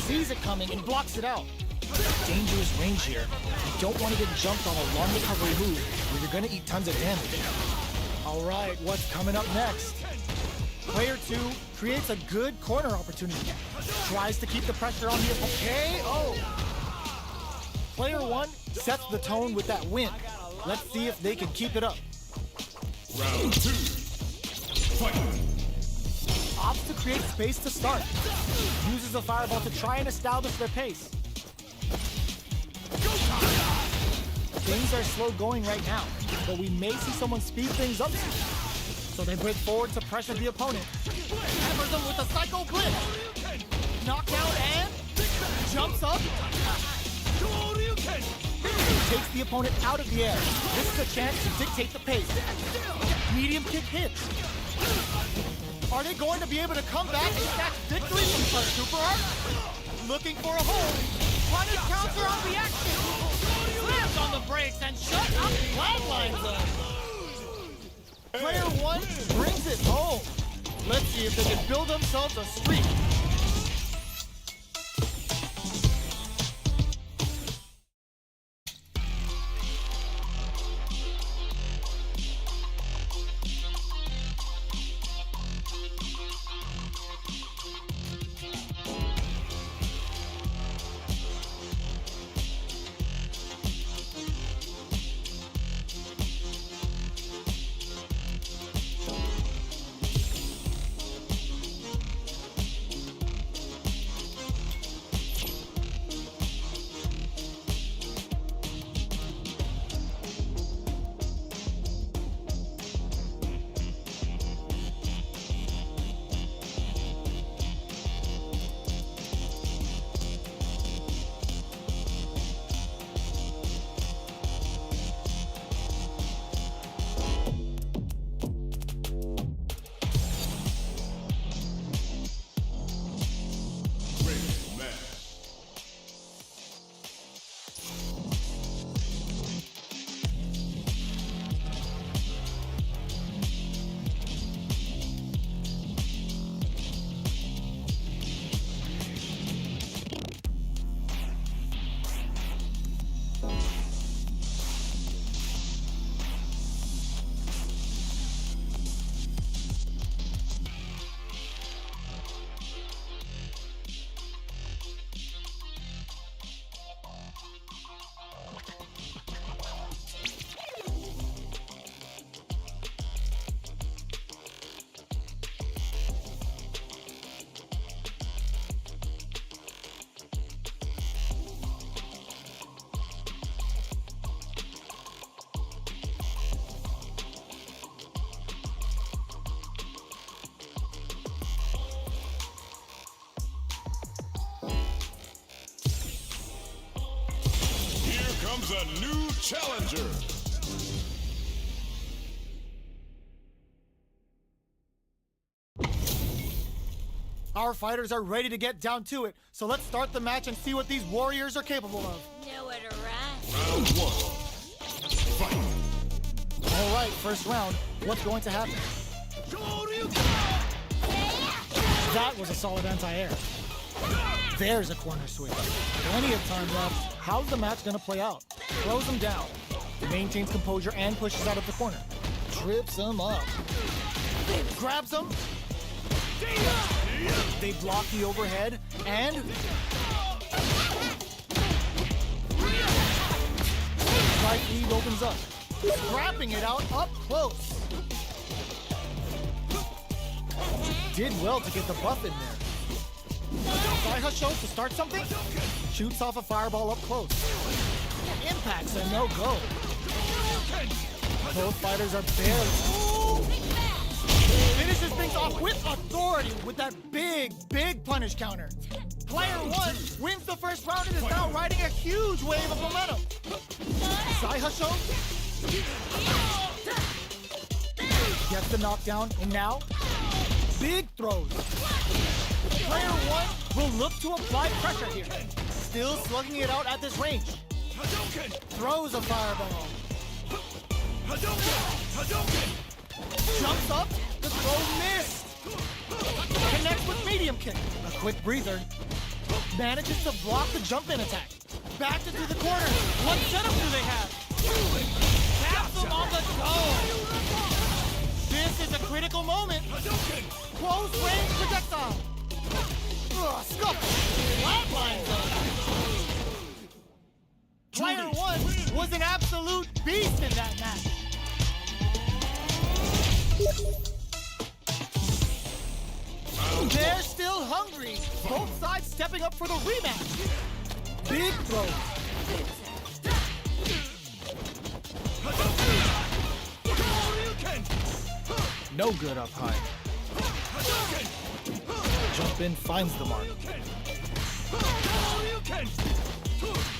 Sees it coming and blocks it out. Dangerous range here. You don't want to get jumped on a long recovery move where you're gonna eat tons of damage. All right, what's coming up next? Player 2 creates a good corner opportunity. Tries to keep the pressure on the opponent. KO! Player 1 sets the tone with that win. Let's see if they can keep it up. Round 2. Fight. Opts to create space to start. Uses a fireball to try and establish their pace. Things are slow going right now, but we may see someone speed things up soon. So they break forward to pressure the opponent. Hammers them with a Psycho Blitz. Knockdown and jumps up. Takes the opponent out of the air. This is a chance to dictate the pace. Medium kick hits. Are they going to be able to come back and snatch victory from such super art? Looking for a hold. Punish counter on the action. Slams on the brakes and shuts up Flatline Zone. Player 1 brings it home. Let's see if they can build themselves a streak. Comes a new challenger. Our fighters are ready to get down to it, so let's start the match and see what these warriors are capable of. Nowhere to run. Round 1. Fight. All right, first round. What's going to happen? That was a solid anti-air. There's a corner switch. Plenty of time left. How's the match gonna play out? Throws him down. Maintains composure and pushes out of the corner. Trips him up. Grabs him. They block the overhead, and right lead opens up, scrapping it out up close. Did well to get the buff in there. Daihatsu to start something, shoots off a fireball up close. Impacts a no-go. Both fighters are barely. Finishes things off with authority with that big punish counter. Player 1 wins the first round and is now riding a huge wave of momentum. Daihatsu gets the knockdown, and now big throws. Player 1 will look to apply pressure here. Still slugging it out at this range. Throws a fireball. Jumps up, the throw missed. Connects with medium kick. A quick breather. Manages to block the jump-in attack. Backed into the corner. What setup do they have? Taps him on the toe. This is a critical moment. Close range projectile. Scuffle. Flatline zone. Player 1 was an absolute beast in that match. They're still hungry. Both sides stepping up for the rematch. Big throw. No good up high. Jump in finds the mark.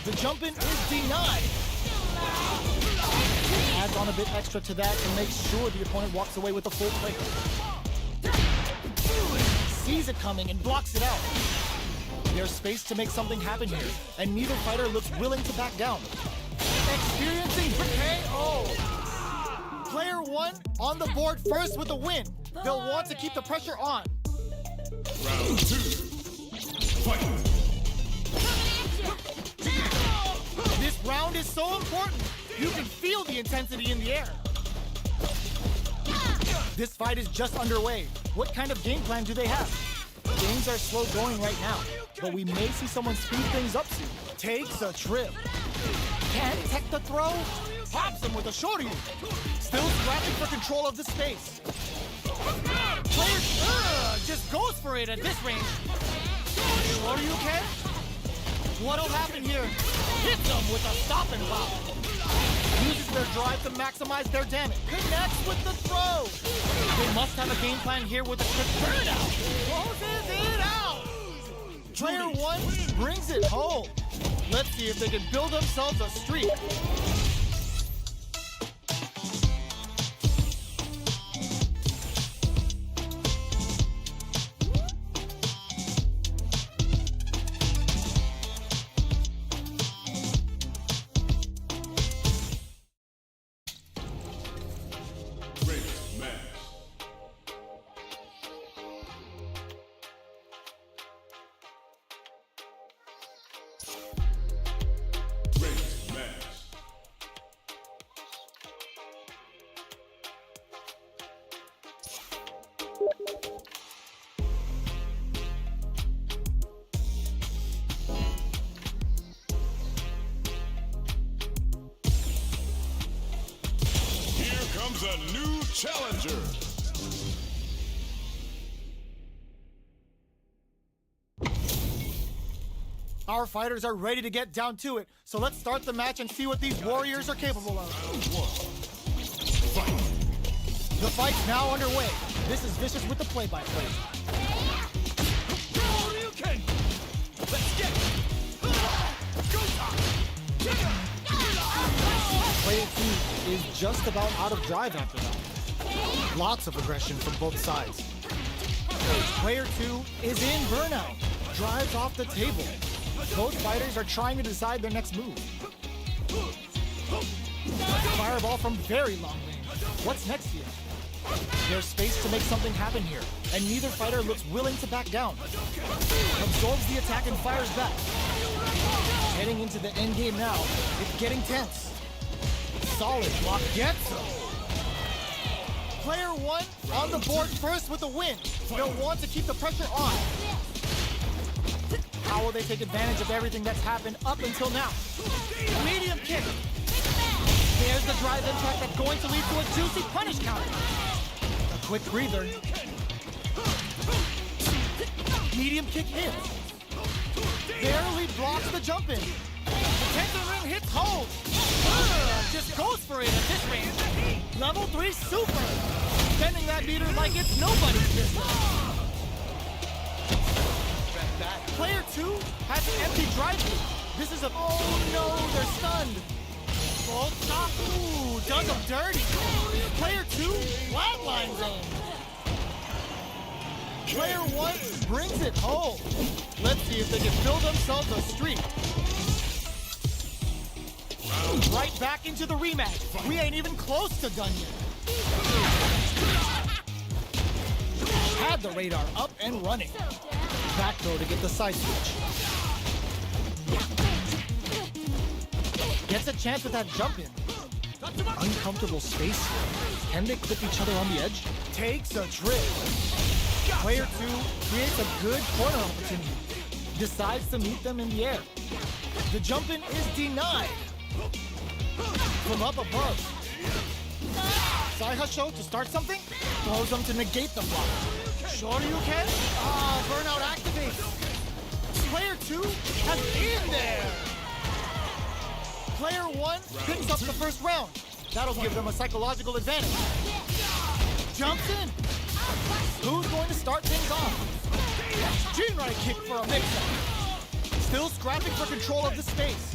The jump in is denied. Adds on a bit extra to that and makes sure the opponent walks away with a full plate. Sees it coming and blocks it out. There's space to make something happen here, and neither fighter looks willing to back down. Experiencing KO. Player 1 on the board first with a win. They'll want to keep the pressure on. Round 2. Fight. This round is so important. You can feel the intensity in the air. This fight is just underway. What kind of game plan do they have? Things are slow going right now, but we may see someone speed things up soon. Takes a trip. Can't tech the throw. Pops him with a shorty. Still scrapping for control of the space. Player just goes for it at this range. Shoryuken? What'll happen here? Hits them with a stop and pop. Uses their drive to maximize their damage. Connects with the throw. They must have a game plan here with a quick turnout. Closes it out. Player 1 brings it home. Let's see if they can build themselves a streak. Comes a new challenger. Our fighters are ready to get down to it, so let's start the match and see what these warriors are capable of. Fight. The fight's now underway. This is Vicious with the play-by-play. Let's get it. Player 2 is just about out of drive after that. Lots of aggression from both sides. Player 2 is in burnout. Drives off the table. Both fighters are trying to decide their next move. Fireball from very long range. What's next here? There's space to make something happen here, and neither fighter looks willing to back down. Absorbs the attack and fires back. Heading into the end game now, it's getting tense. Solid block gets him. Player 1 on the board first with a win. They'll want to keep the pressure on. How will they take advantage of everything that's happened up until now? Medium kick. There's the drive impact that's going to lead to a juicy punish counter. A quick breather. Medium kick hits. Barely blocks the jump in. The Tenzin ring hits hold. Just goes for it at this range. Level 3 super. Bending that meter like it's nobody's business. Player 2 has an empty drive loop. This is a... Oh no, they're stunned. Oh, stop. Ooh, does them dirty. Player 2 flatline zone. Player 1 brings it home. Let's see if they can build themselves a streak. Right back into the rematch. We ain't even close to done yet. Had the radar up and running. Back throw to get the side switch. Gets a chance with that jump in. Uncomfortable space. Can they clip each other on the edge? Takes a trip. Player 2 creates a good corner opportunity. Decides to meet them in the air. The jump in is denied. From up above. Saihasho to start something. Throws them to negate the block. Shoryuken? Burnout activates. Player 2 has in there. Player 1 picks up the first round. That'll give them a psychological advantage. Jumps in. Who's going to start things off? Jinrai kick for a mix-up. Still scrapping for control of the space.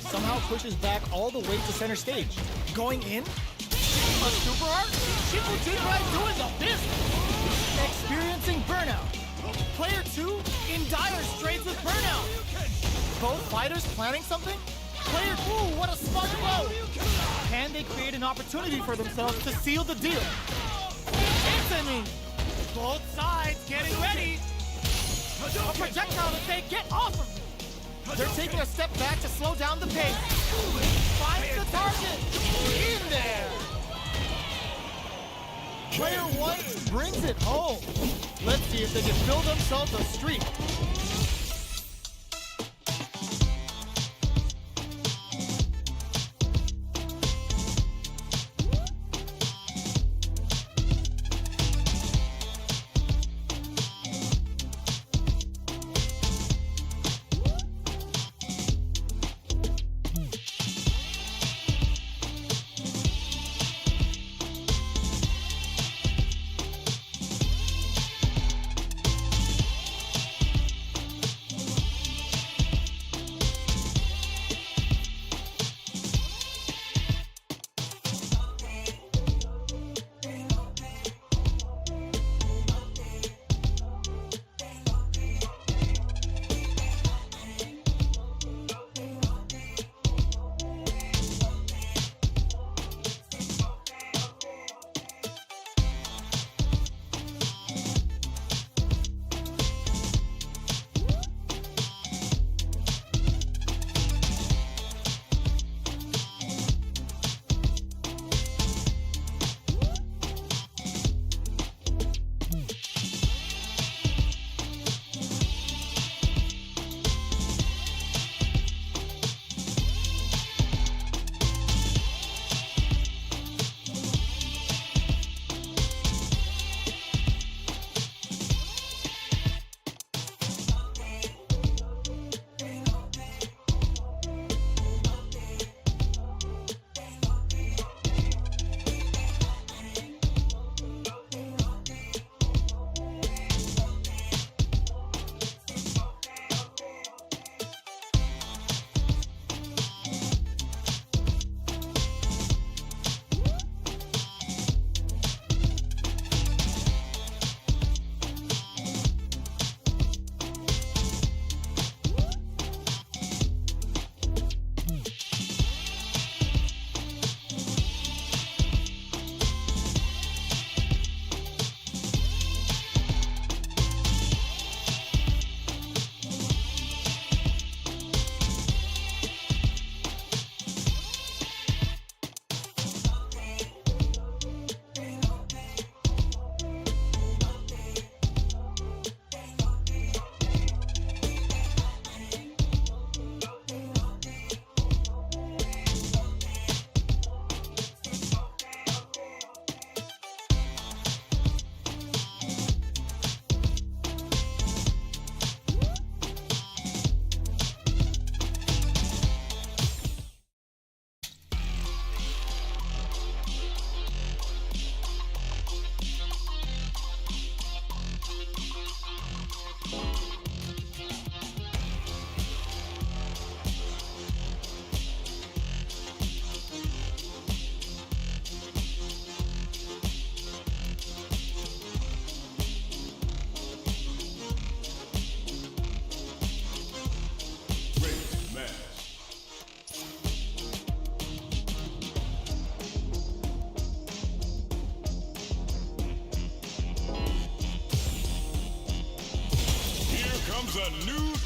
Somehow pushes back all the way to center stage. Going in? A super art? Shingo Jinrai doing the business. Experiencing burnout. Player 2 in dire straits with burnout. Both fighters planning something? Player 2, what a smart blow. Can they create an opportunity for themselves to seal the deal? Anthony! Both sides getting ready. A projectile that they get off of him. They're taking a step back to slow down the pace. Finds the target. In there. Player 1 brings it home. Let's see if they can build themselves a streak.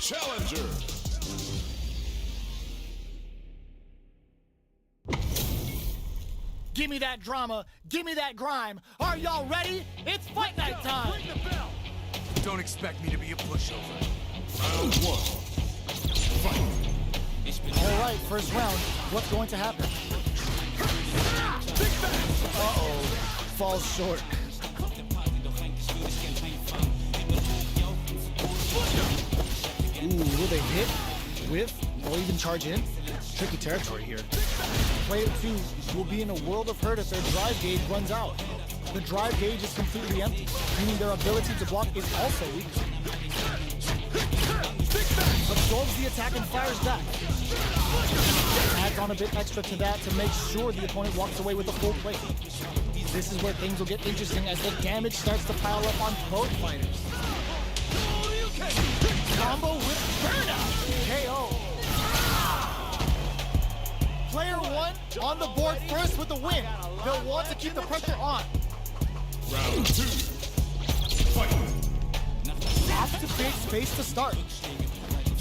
challenger. Give me that drama. Give me that grime. Are y'all ready? It's fight night time. Ring the bell. Don't expect me to be a pushover. Round one. Fight. All right, first round. What's going to happen? Uh-oh. Falls short. Ooh, will they hit, whiff, or even charge in? Tricky territory here. Player 2 will be in a world of hurt if their drive gauge runs out. The drive gauge is completely empty, meaning their ability to block is also weak. Absorbs the attack and fires back. Adds on a bit extra to that to make sure the opponent walks away with a full plate. This is where things will get interesting as the damage starts to pile up on both fighters. Combo with burnout. KO. Player 1 on the board first with the win. They'll want to keep the pressure on. Round two. Fight. Off to create space to start.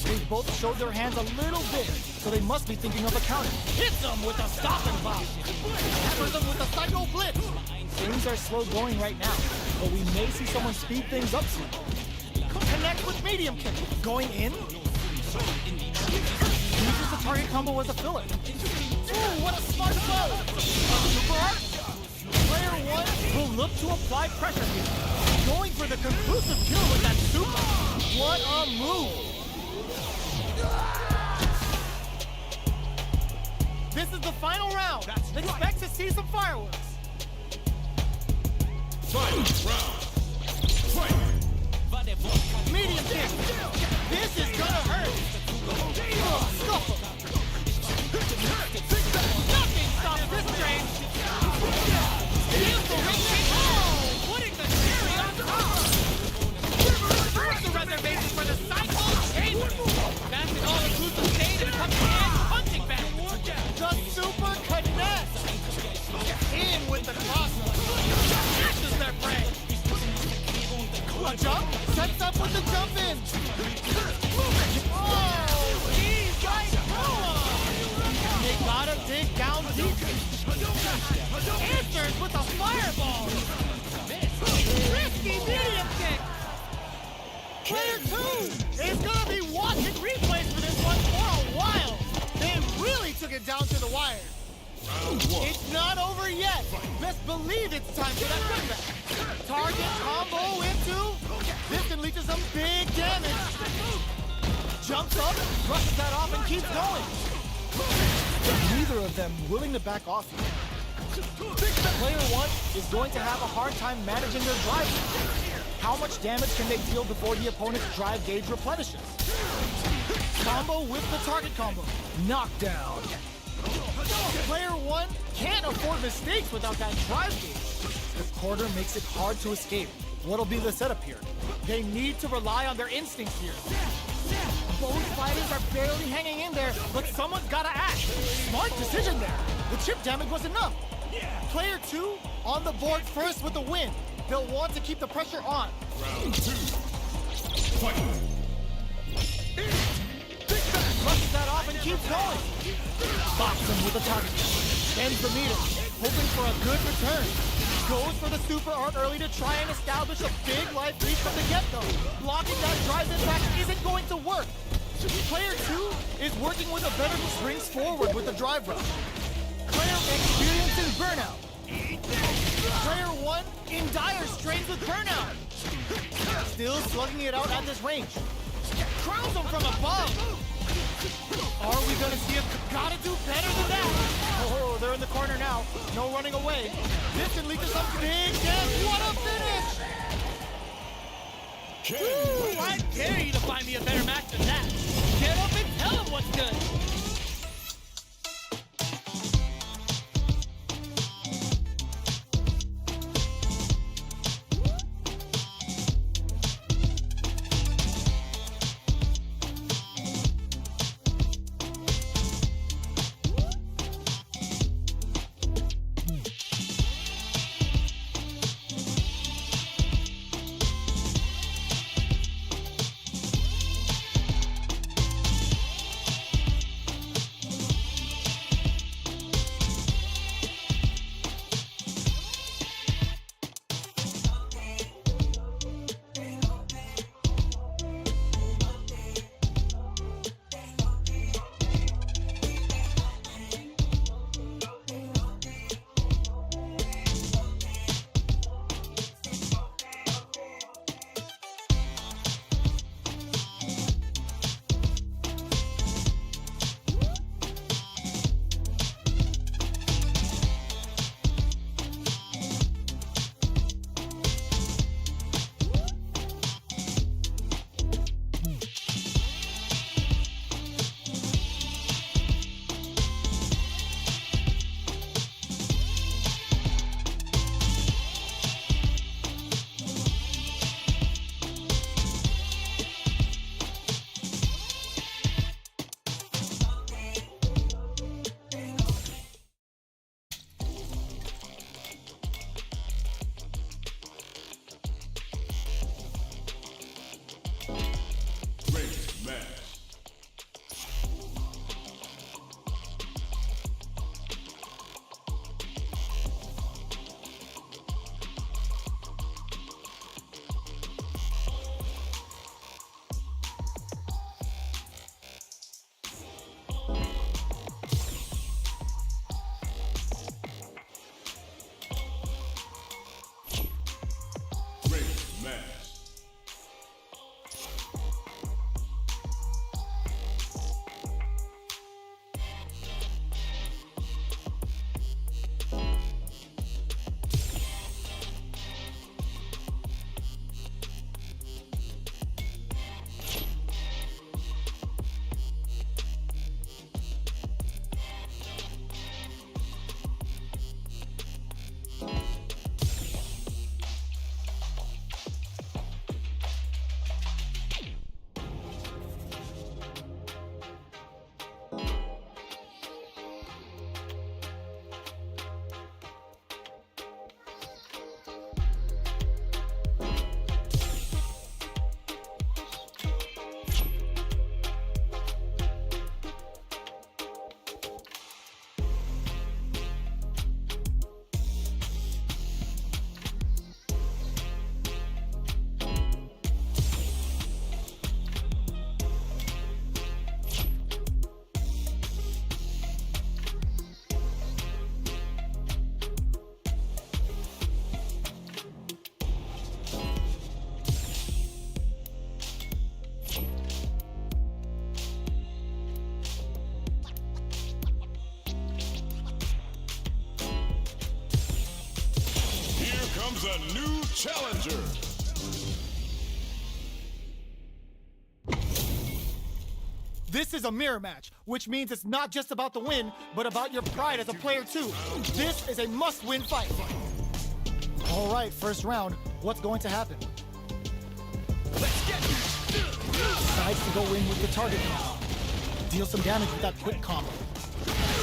They've both showed their hands a little bit, so they must be thinking of a counter. Hits them with a stopping block. Hammers them with a psycho blitz. Things are slow going right now, but we may see someone speed things up soon. Connect with medium kick. Going in. Uses the target combo as a filler. Ooh, what a smart blow. A super art. Player 1 will look to apply pressure here. Going for the conclusive kill with that super. What a move. This is the final round. Expect to see some fireworks. Final round. Fight. Medium kick. This is gonna hurt. Scuffle. Nothing stops this train. Steals the ring kick. Oh, putting the cherry on top. First the reservation for the cycle chamber. That's an all-inclusive stage and comes in punching back. The super connect. In with the crossover. Catches their prey. A jump, sets up with the jump in. Oh, geez, right They gotta dig down deep. Answers with a fireball. Risky medium kick. Player 2 is gonna be watching replays for this one for a while. They really took it down to the wire. Round one. It's not over yet. Best believe it's time for that comeback. Target combo into. This can lead to some big damage. Jumps up, brushes that off, and keeps going. Neither of them willing to back off here. Player 1 is going to have a hard time managing their drive. How much damage can they deal before the opponent's drive gauge replenishes? Combo with the target combo. Knockdown. Player 1 can't afford mistakes without that drive gauge. The quarter makes it hard to escape. What'll be the setup here? They need to rely on their instincts here. Both fighters are barely hanging in there, but someone's gotta act. Smart decision there. The chip damage was enough. Player 2 on the board first with the win. They'll want to keep the pressure on. Round two. Fight. Brushes that off and keeps going. Box him with a target. Bends the meter, hoping for a good return. Goes for the super art early to try and establish a big life lead from the get-go. Blocking that drive impact isn't going to work. Player 2 is working with a veteran who springs forward with the drive rush. Player experiencing burnout. Player 1 in dire strains with burnout. Still slugging it out at this range. Crowns him from above. Are we gonna see him? Gotta do better than that. Oh, they're in the corner now. No running away. This can lead to some big damage. What a finish! Ooh, I dare you to find me a better match than that. Get up and tell him what's good. comes a new challenger. This is a mirror match, which means it's not just about the win, but about your pride as a player too. This is a must-win fight. All right, first round. What's going to happen? Decides to go in with the target combo. Deal some damage with that quick combo.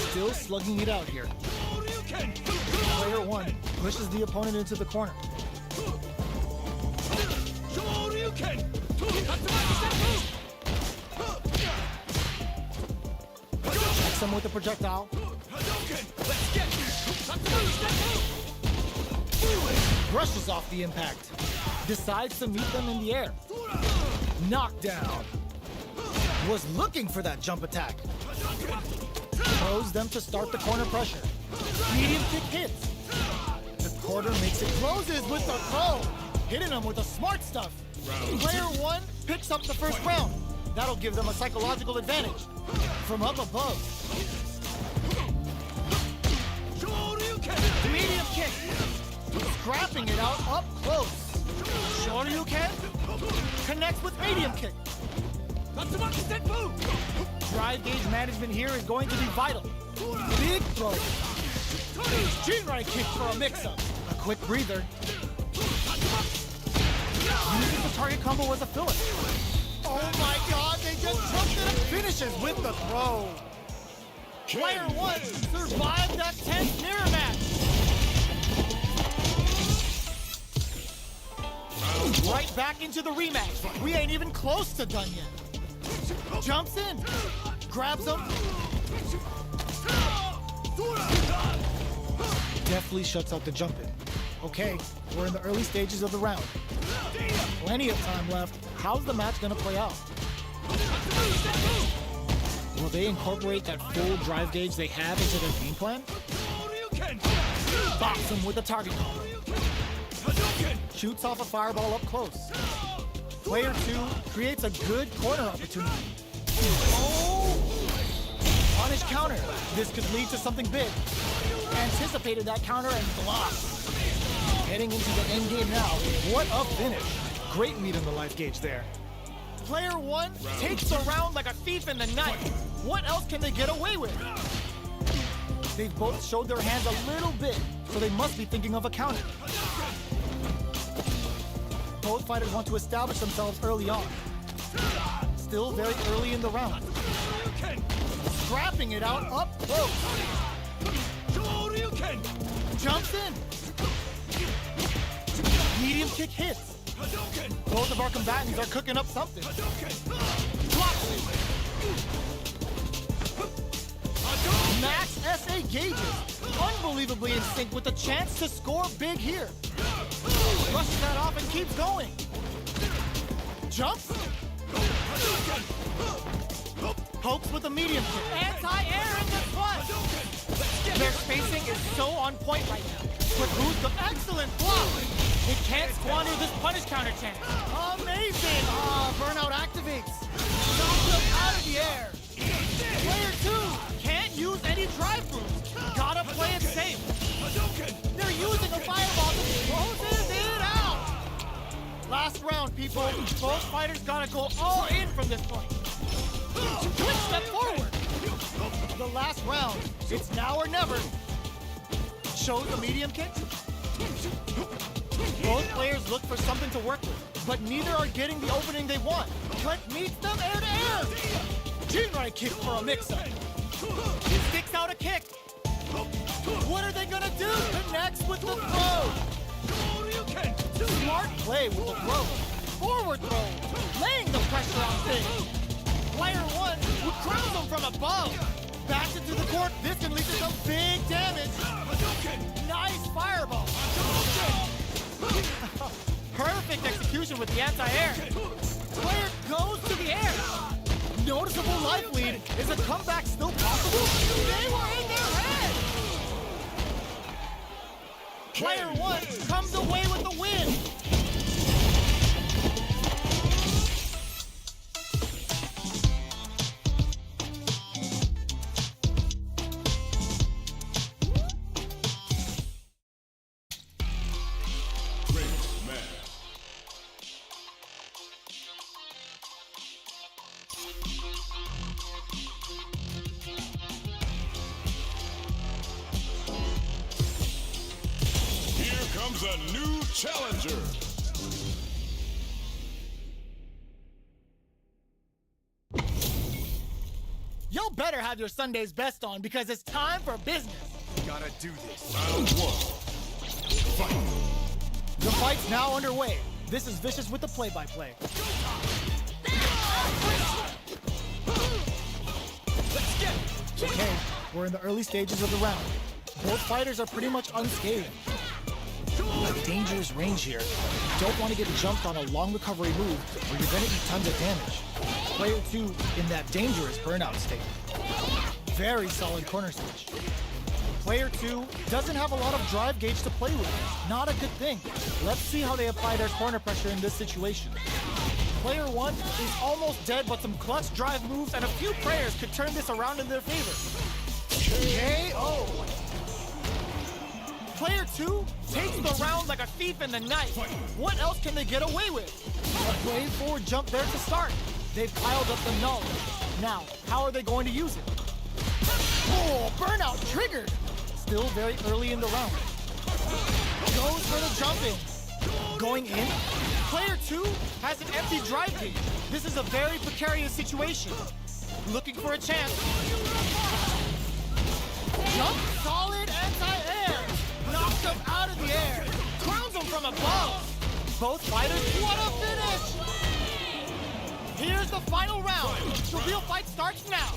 Still slugging it out here. Player one pushes the opponent into the corner. Checks him with a projectile. Brushes off the impact. Decides to meet them in the air. Knockdown. Was looking for that jump attack. Throws them to start the corner pressure. Medium kick hits. The quarter makes it, closes with the throw. Hitting them with the smart stuff. Player one picks up the first round. That'll give them a psychological advantage. From up above. Medium kick. Scrapping it out up close. Shoryuken connects with medium kick. Drive gauge management here is going to be vital. Big throw. Jinrai kick for a mix-up. A quick breather. Using the target combo as a filler. Oh my god, they just jumped it and finishes with the throw. Player one survived that tense mirror match. Right back into the rematch. We ain't even close to done yet. Jumps in, grabs him. Deftly shuts out the jump in. Okay, we're in the early stages of the round. Plenty of time left. How's the match gonna play out? Will they incorporate that full drive gauge they have into their game plan? Box him with a target combo. Shoots off a fireball up close. Player two creates a good corner opportunity. Oh! Punish counter. This could lead to something big. Anticipated that counter and blocked. Heading into the end game now. What a finish. Great meat on the life gauge there. Player one takes the round like a thief in the night. What else can they get away with? They've both showed their hands a little bit, so they must be thinking of a counter. Both fighters want to establish themselves early on. Still very early in the round. Scrapping it out up close. Jumps in. Medium kick hits. Both of our combatants are cooking up something. Blocks it. Max SA gauges. Unbelievably in sync with the chance to score big here. Brushes that off and keeps going. Jumps. Pokes with a medium kick. Anti-air in the front. Their spacing is so on point right now. But who's the excellent block? They can't squander this punish counter chance. Amazing! Burnout activates. Knocks them out of the air. Player two can't use any drive moves. Gotta play it safe. They're using a fireball that closes it out. Last round, people. Both fighters gotta go all in from this point. Quick step forward. The last round. It's now or never. Shows the medium kick. Both players look for something to work with, but neither are getting the opening they want. Clint meets them air to air. Jinrai kick for a mix-up. He sticks out a kick. What are they gonna do? Connects with the throw. Smart play with the throw. Forward throw. Laying the pressure on things. Player one who crowns them from above. Backs into the court. This can lead to some big damage. Nice fireball. Perfect execution with the anti-air. Player goes to the air. Noticeable life lead. Is a comeback still possible? They were in their head. Player one comes away with the win. comes a new challenger. Y'all better have your Sunday's best on because it's time for business. Gotta do this. Round one. Fight. The fight's now underway. This is Vicious with the play-by-play. Let's get it. Okay, we're in the early stages of the round. Both fighters are pretty much unscathed. A dangerous range here. You don't want to get jumped on a long recovery move or you're going to eat tons of damage. Player 2 in that dangerous burnout state. Very solid corner switch. Player 2 doesn't have a lot of drive gauge to play with. Not a good thing. Let's see how they apply their corner pressure in this situation. Player 1 is almost dead, but some clutch drive moves and a few prayers could turn this around in their favor. KO! Player 2 takes the round like a thief in the night. What else can they get away with? A brave forward jump there to start. They've piled up the knowledge. Now, how are they going to use it? Oh, burnout triggered! Still very early in the round. Goes for the jump in. Going in. Player 2 has an empty drive gauge. This is a very precarious situation. Looking for a chance. Jump solid anti-air. Knocks him out of the air. Crowns him from above. Both fighters, what a finish! Here's the final round. The real fight starts now.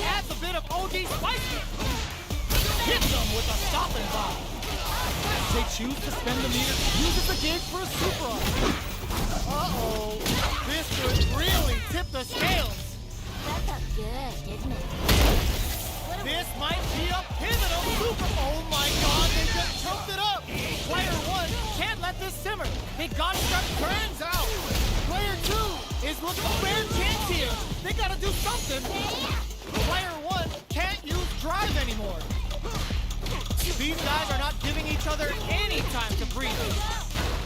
Adds a bit of OD spicy. Hits them with a stopping bomb. They choose to spend the meter, uses the gauge for a super arm. Uh-oh. This could really tip the scales. That felt good, didn't it? This might be a pivotal super. Oh my god, they just choked it up. Player 1 can't let this simmer. They got to start turns out. Player 2 is looking for a fair chance here. They gotta do something. Player 1 can't use drive anymore. These guys are not giving each other any time to breathe.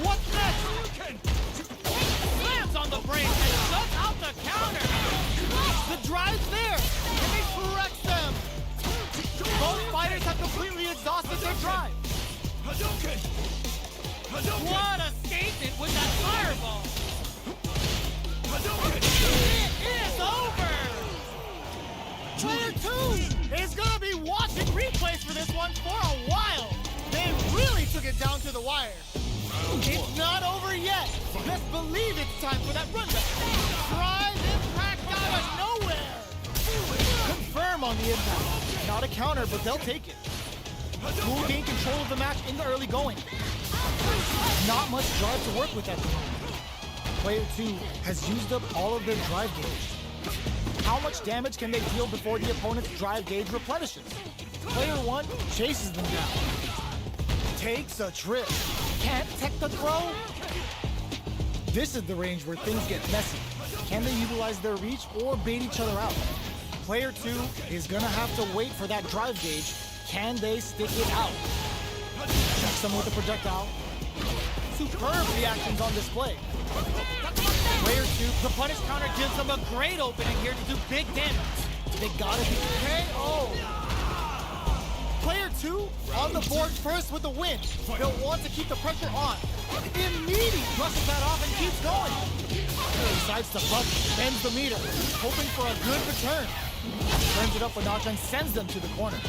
What's next? Slams on the brain and shuts out the counter. The drive's there. And they correct them. Both fighters have completely exhausted their drive. What a statement with that fireball. It is over. Player 2 is gonna be watching replays for this one for a while. They really took it down to the wire. It's not over yet. Best believe it's time for that run back. Drive impact out of nowhere. Confirm on the impact. Not a counter, but they'll take it. Will gain control of the match in the early going. Not much drive to work with at the moment. Player 2 has used up all of their drive gauge. How much damage can they deal before the opponent's drive gauge replenishes? Player 1 chases them down. Takes a trip. Can't tech the throw? This is the range where things get messy. Can they utilize their reach or bait each other out? Player 2 is gonna have to wait for that drive gauge. Can they stick it out? Checks them with a projectile. Superb reactions on display. Player 2, the punish counter gives them a great opening here to do big damage. They gotta be KO. Player 2 on the board first with the win. They'll want to keep the pressure on. Immediately brushes that off and keeps going. Decides to buck, bends the meter, hoping for a good return. Turns it up a notch and sends them to the corner.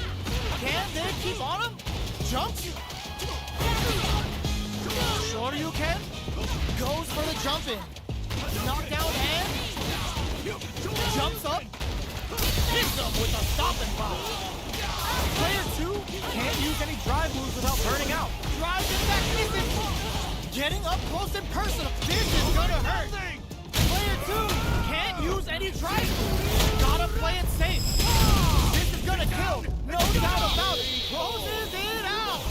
Can they keep on him? Jumps. Sure you can. Goes for the jump in. Knockdown and jumps up. Hits them with a stopping bomb. Player 2 can't use any drive moves without burning out. Drives it back, misses. Getting up close and personal. This is gonna hurt. Player 2 can't use any drive moves. Gotta play it safe. This is gonna kill. No doubt about it. Closes it out.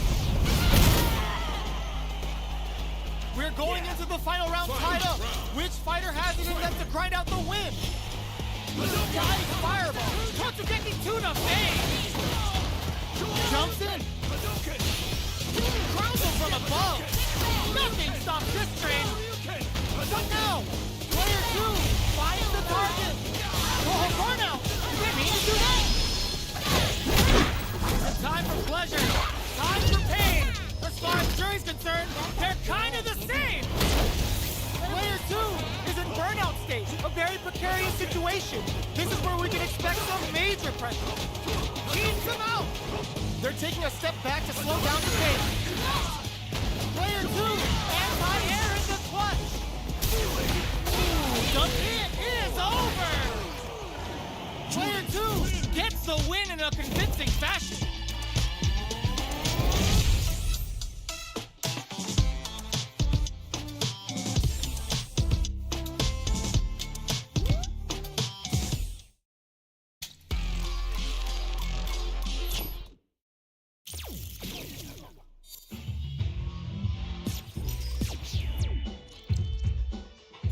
We're going into the final round tied up. Which fighter has it in them to grind out the win? Guys, fireball. Totsugeki to the face. Jumps in. Crowns him from above. Nothing stops this train. What now? Player 2 finds the target. Oh, burnout. Did they mean to do that? It's time for pleasure. Time for pain. acceleration. This is where we can expect some major pressure. Keeps him out. They're taking a step back to slow down the pace. Player 2, anti-air in the clutch. The hit is over. Player 2 gets the win in a convincing fashion.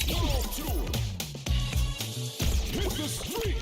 World Tour. Hit the street.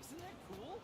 Isn't that cool?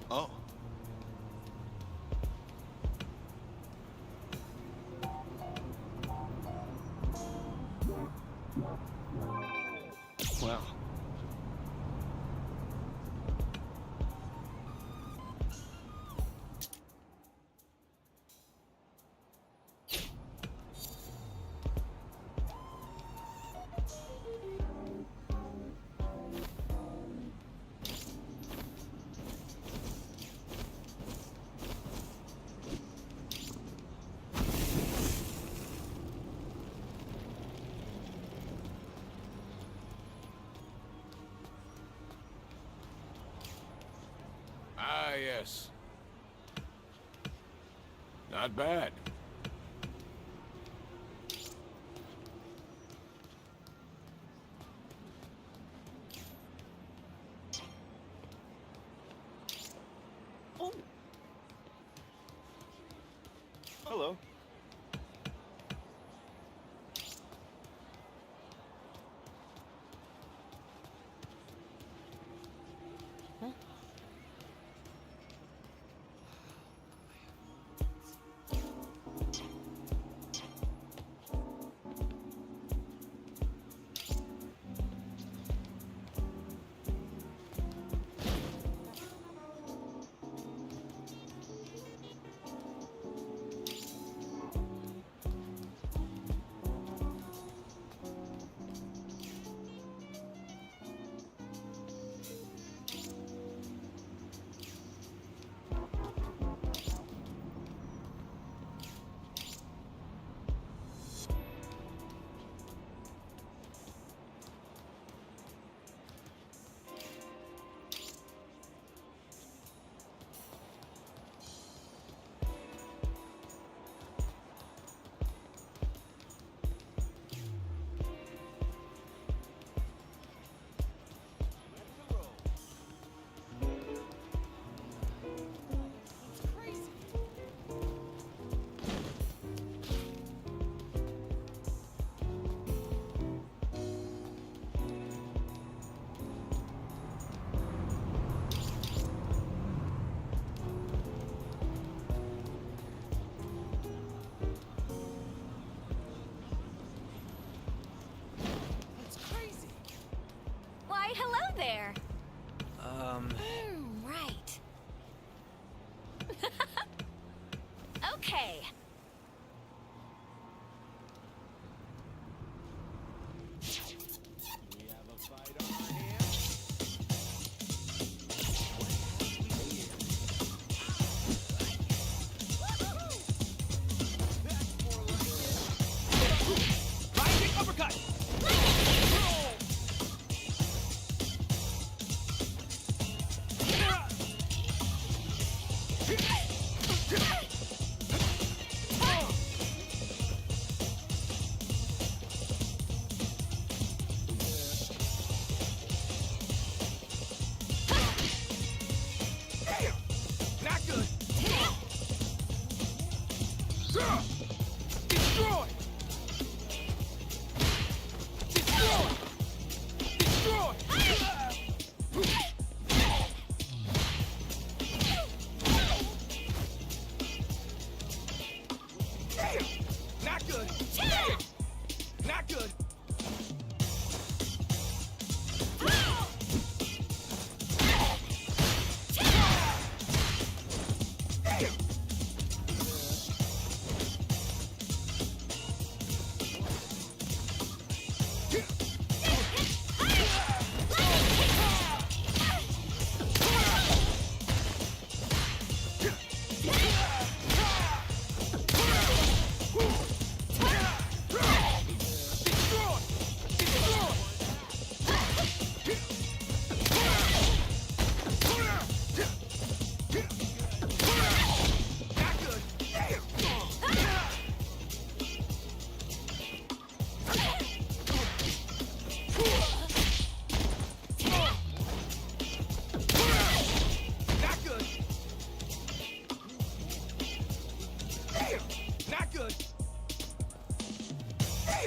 Oh. Wow. Ah, yes. Not bad. Oh. Hello.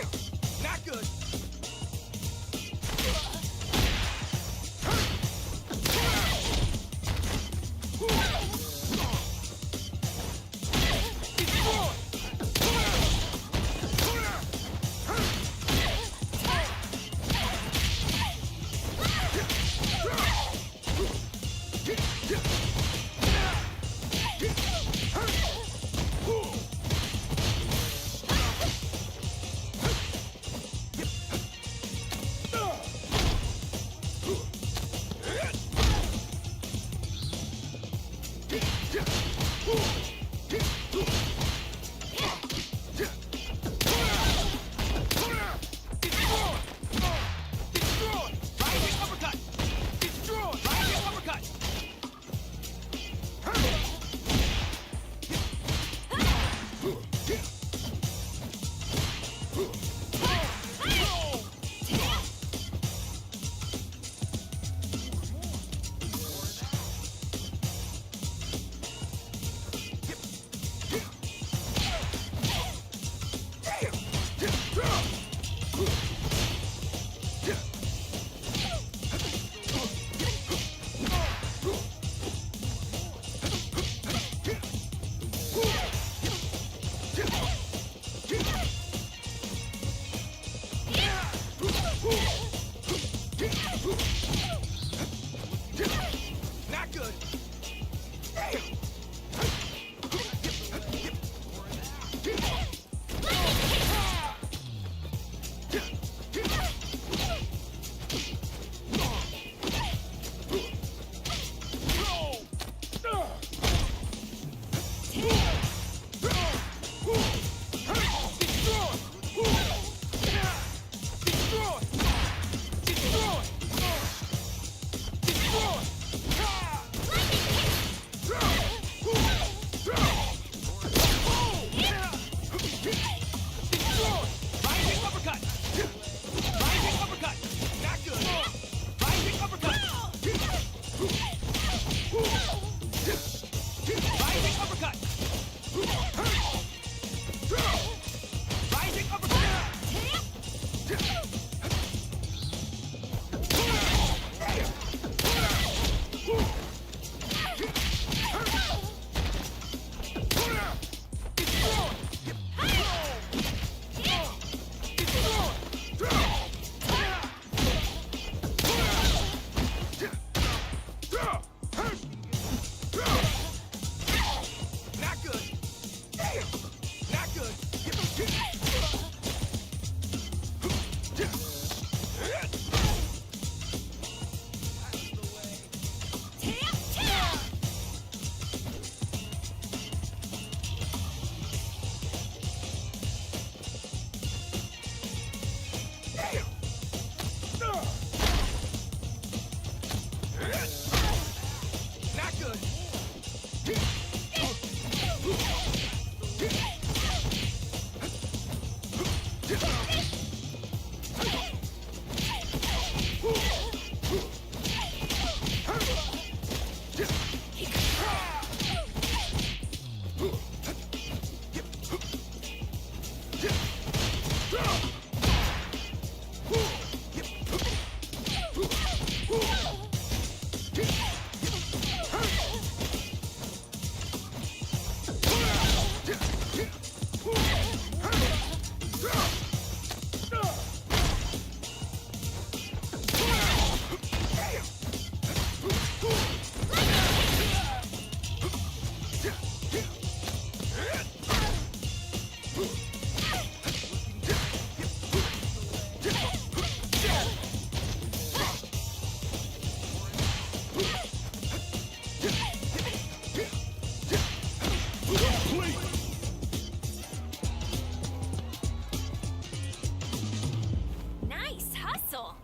Not good. Not good. Nice hustle.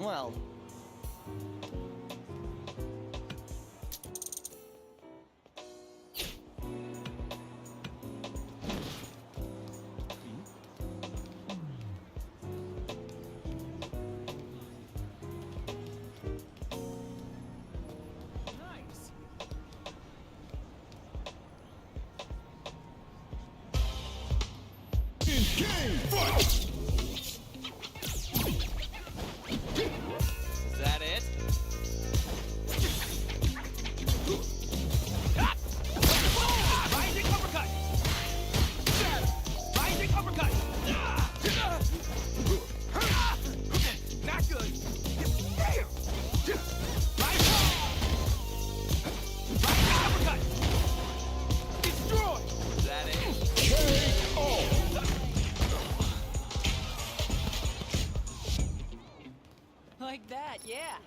Well. Nice. In game fight! Is that it? Rising uppercut! Rising uppercut! Not good! Damn! Rising uppercut! Destroy! Is that it? Like that, yeah.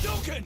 Hadouken!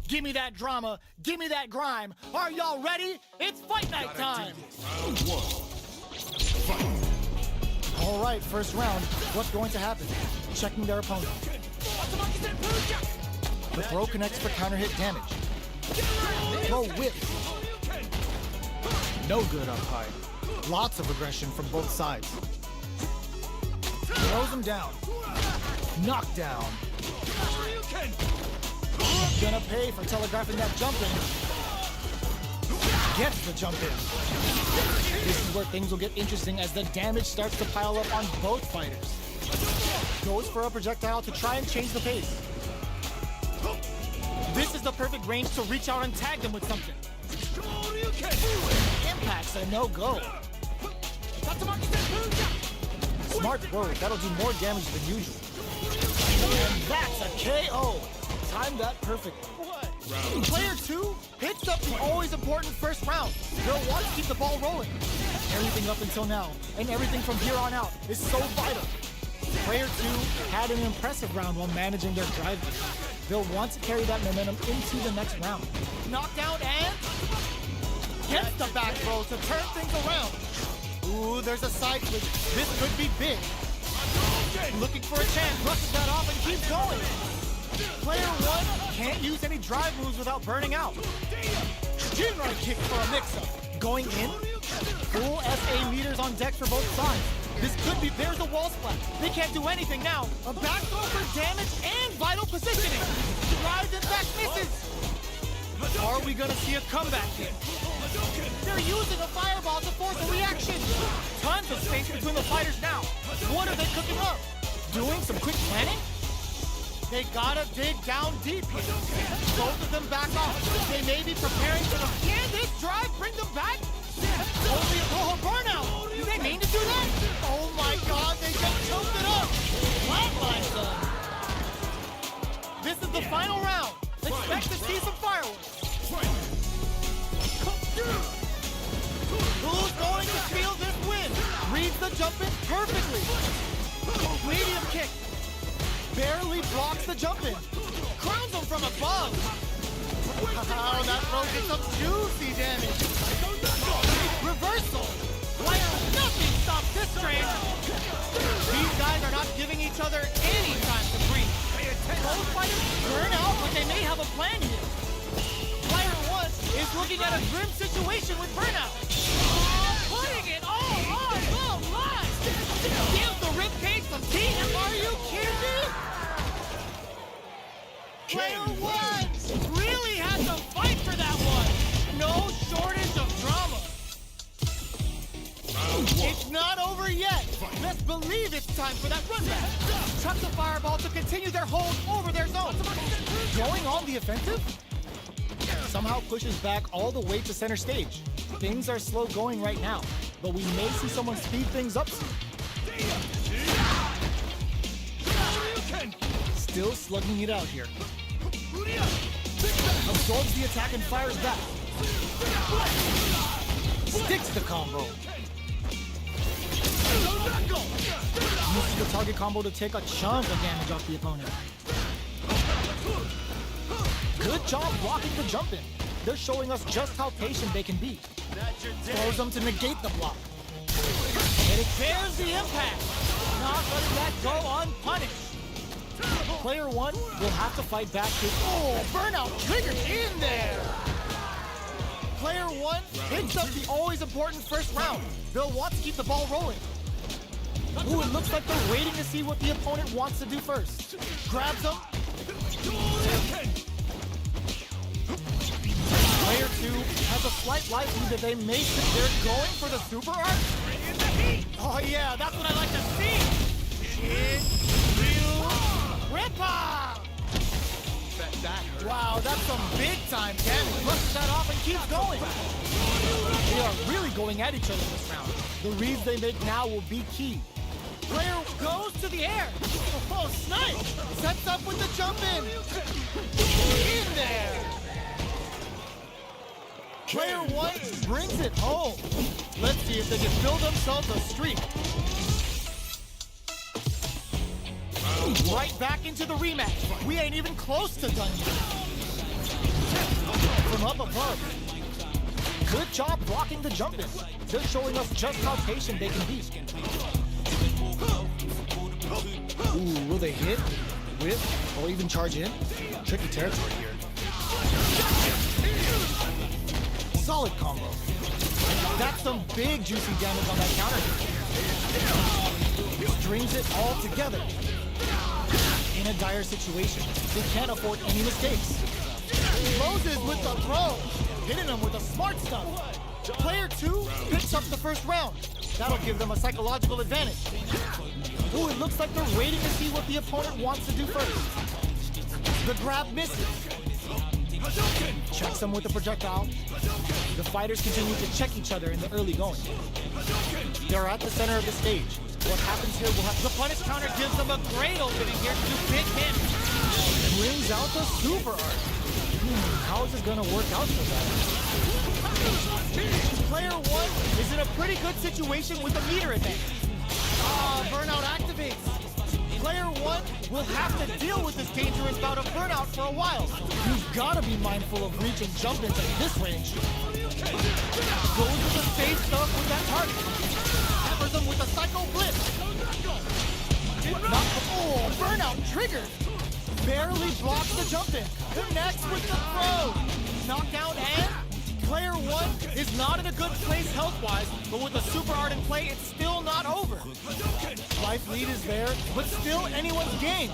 Give me that drama. Give me that grime. Are y'all ready? It's fight night time. Round one. Fight. All right, first round. What's going to happen? Checking their opponent. The throw connects for counter hit damage. Throw whip. No good up high. Lots of aggression from both sides. Throws him down. Knockdown. Gonna pay for telegraphing that jump in. Gets the jump in. This is where things will get interesting as the damage starts to pile up on both fighters. Goes for a projectile to try and change the pace. This is the perfect range to reach out and tag them with something. Impact's a no-go. Smart throw, that'll do more damage than usual. And that's a KO. Timed that perfectly. Player 2 hits up the always important first round. They'll want to keep the ball rolling. Everything up until now, and everything from here on out, is so vital. Player 2 had an impressive round while managing their drive. They'll want to carry that momentum into the next round. Knockdown and gets the back throw to turn things around. Ooh, there's a side switch. This could be big. Looking for a chance, brushes that off and keeps going. Player 1 can't use any drive moves without burning out. Jinrai kick for a mix-up. Going in. Full SA meters on deck for both sides. This could be, there's a wall splat. They can't do anything now. A back throw for damage and vital positioning. Drive impact misses. Are we gonna see a comeback here? They're using a fireball to force a reaction. Tons of space between the fighters now. What are they cooking up? Doing some quick planning? They gotta dig down deep here. Both of them back off. They may be preparing for the... Can this drive bring them back? Only a Toho burnout. Do they mean to do that? Oh my god, they just choked it up. Flatline them. This is the final round. Expect to see some fireworks. Who's going to steal this win? Reads the jump in perfectly. Medium kick. Barely blocks the jump in. Crowns him from above. Oh, that throw gets some juicy damage. Reversal. Player nothing stops this train. These guys are not giving each other any time to breathe. Both fighters burn out, but they may have a plan here. Player 1 is looking at a grim situation with burnout. Putting it all on the line. Give the ribcage some tea. Are you kidding me? Player 1 really had to fight for that one. No shortage of drama. It's not over yet. Let's believe it's time for that run back. Chuck the fireball to continue their hold over their zone. Going on the offensive? Somehow pushes back all the way to center stage. Things are slow going right now, but we may see someone speed things up soon. Still slugging it out here. Absorbs the attack and fires back. Sticks the combo. Uses the target combo to take a chunk of damage off the opponent. Good job blocking the jump in. They're showing us just how patient they can be. Throws them to negate the block. And it bears the impact. Not letting that go unpunished. Player 1 will have to fight back to... Oh, burnout triggered in there! Player 1 hits up the always important first round. They'll want to keep the ball rolling. Ooh, it looks like they're waiting to see what the opponent wants to do first. Grabs him. Player 2 has a slight likelihood that they may think they're going for the super art. Oh yeah, that's what I like to see. Ripper! Wow, that's some big time damage. Brushes that off and keeps going. They are really going at each other this round. The reads they make now will be key. Player goes to the air. Oh, snipe! Sets up with the jump in. In there. Player 1 brings it home. Let's see if they can build themselves a streak. Right back into the rematch. We ain't even close to done yet. from up above. Good job blocking the jump in. They're showing us just how patient they can be. Ooh, will they hit, whip, or even charge in? Tricky territory here. Solid combo. That's some big juicy damage on that counter. Strings it all together. In a dire situation, they can't afford any mistakes. Moses with the throw, hitting him with a smart stuff. Player 2 picks up the first round. That'll give them a psychological advantage. Ooh, it looks like they're waiting to see what the opponent wants to do first. The grab misses. Checks him with the projectile. The fighters continue to check each other in the early going. They're at the center of the stage. What happens here will have... The punish counter gives them a great opening here to do big hits. Brings out the super art. How is this gonna work out for them? Player 1 is in a pretty good situation with a meter advantage. Burnout activates. Player 1 will have to deal with this dangerous bout of burnout for a while. You've gotta be mindful of reach and jump into this range. Goes with the safe stuff with that target. Hammers them with a psycho blitz. Oh, burnout triggered. Barely blocks the jump in. Connects with the throw. Knockdown and player 1 is not in a good place health-wise, but with a super art in play, it's still not over. Life lead is there, but still anyone's game.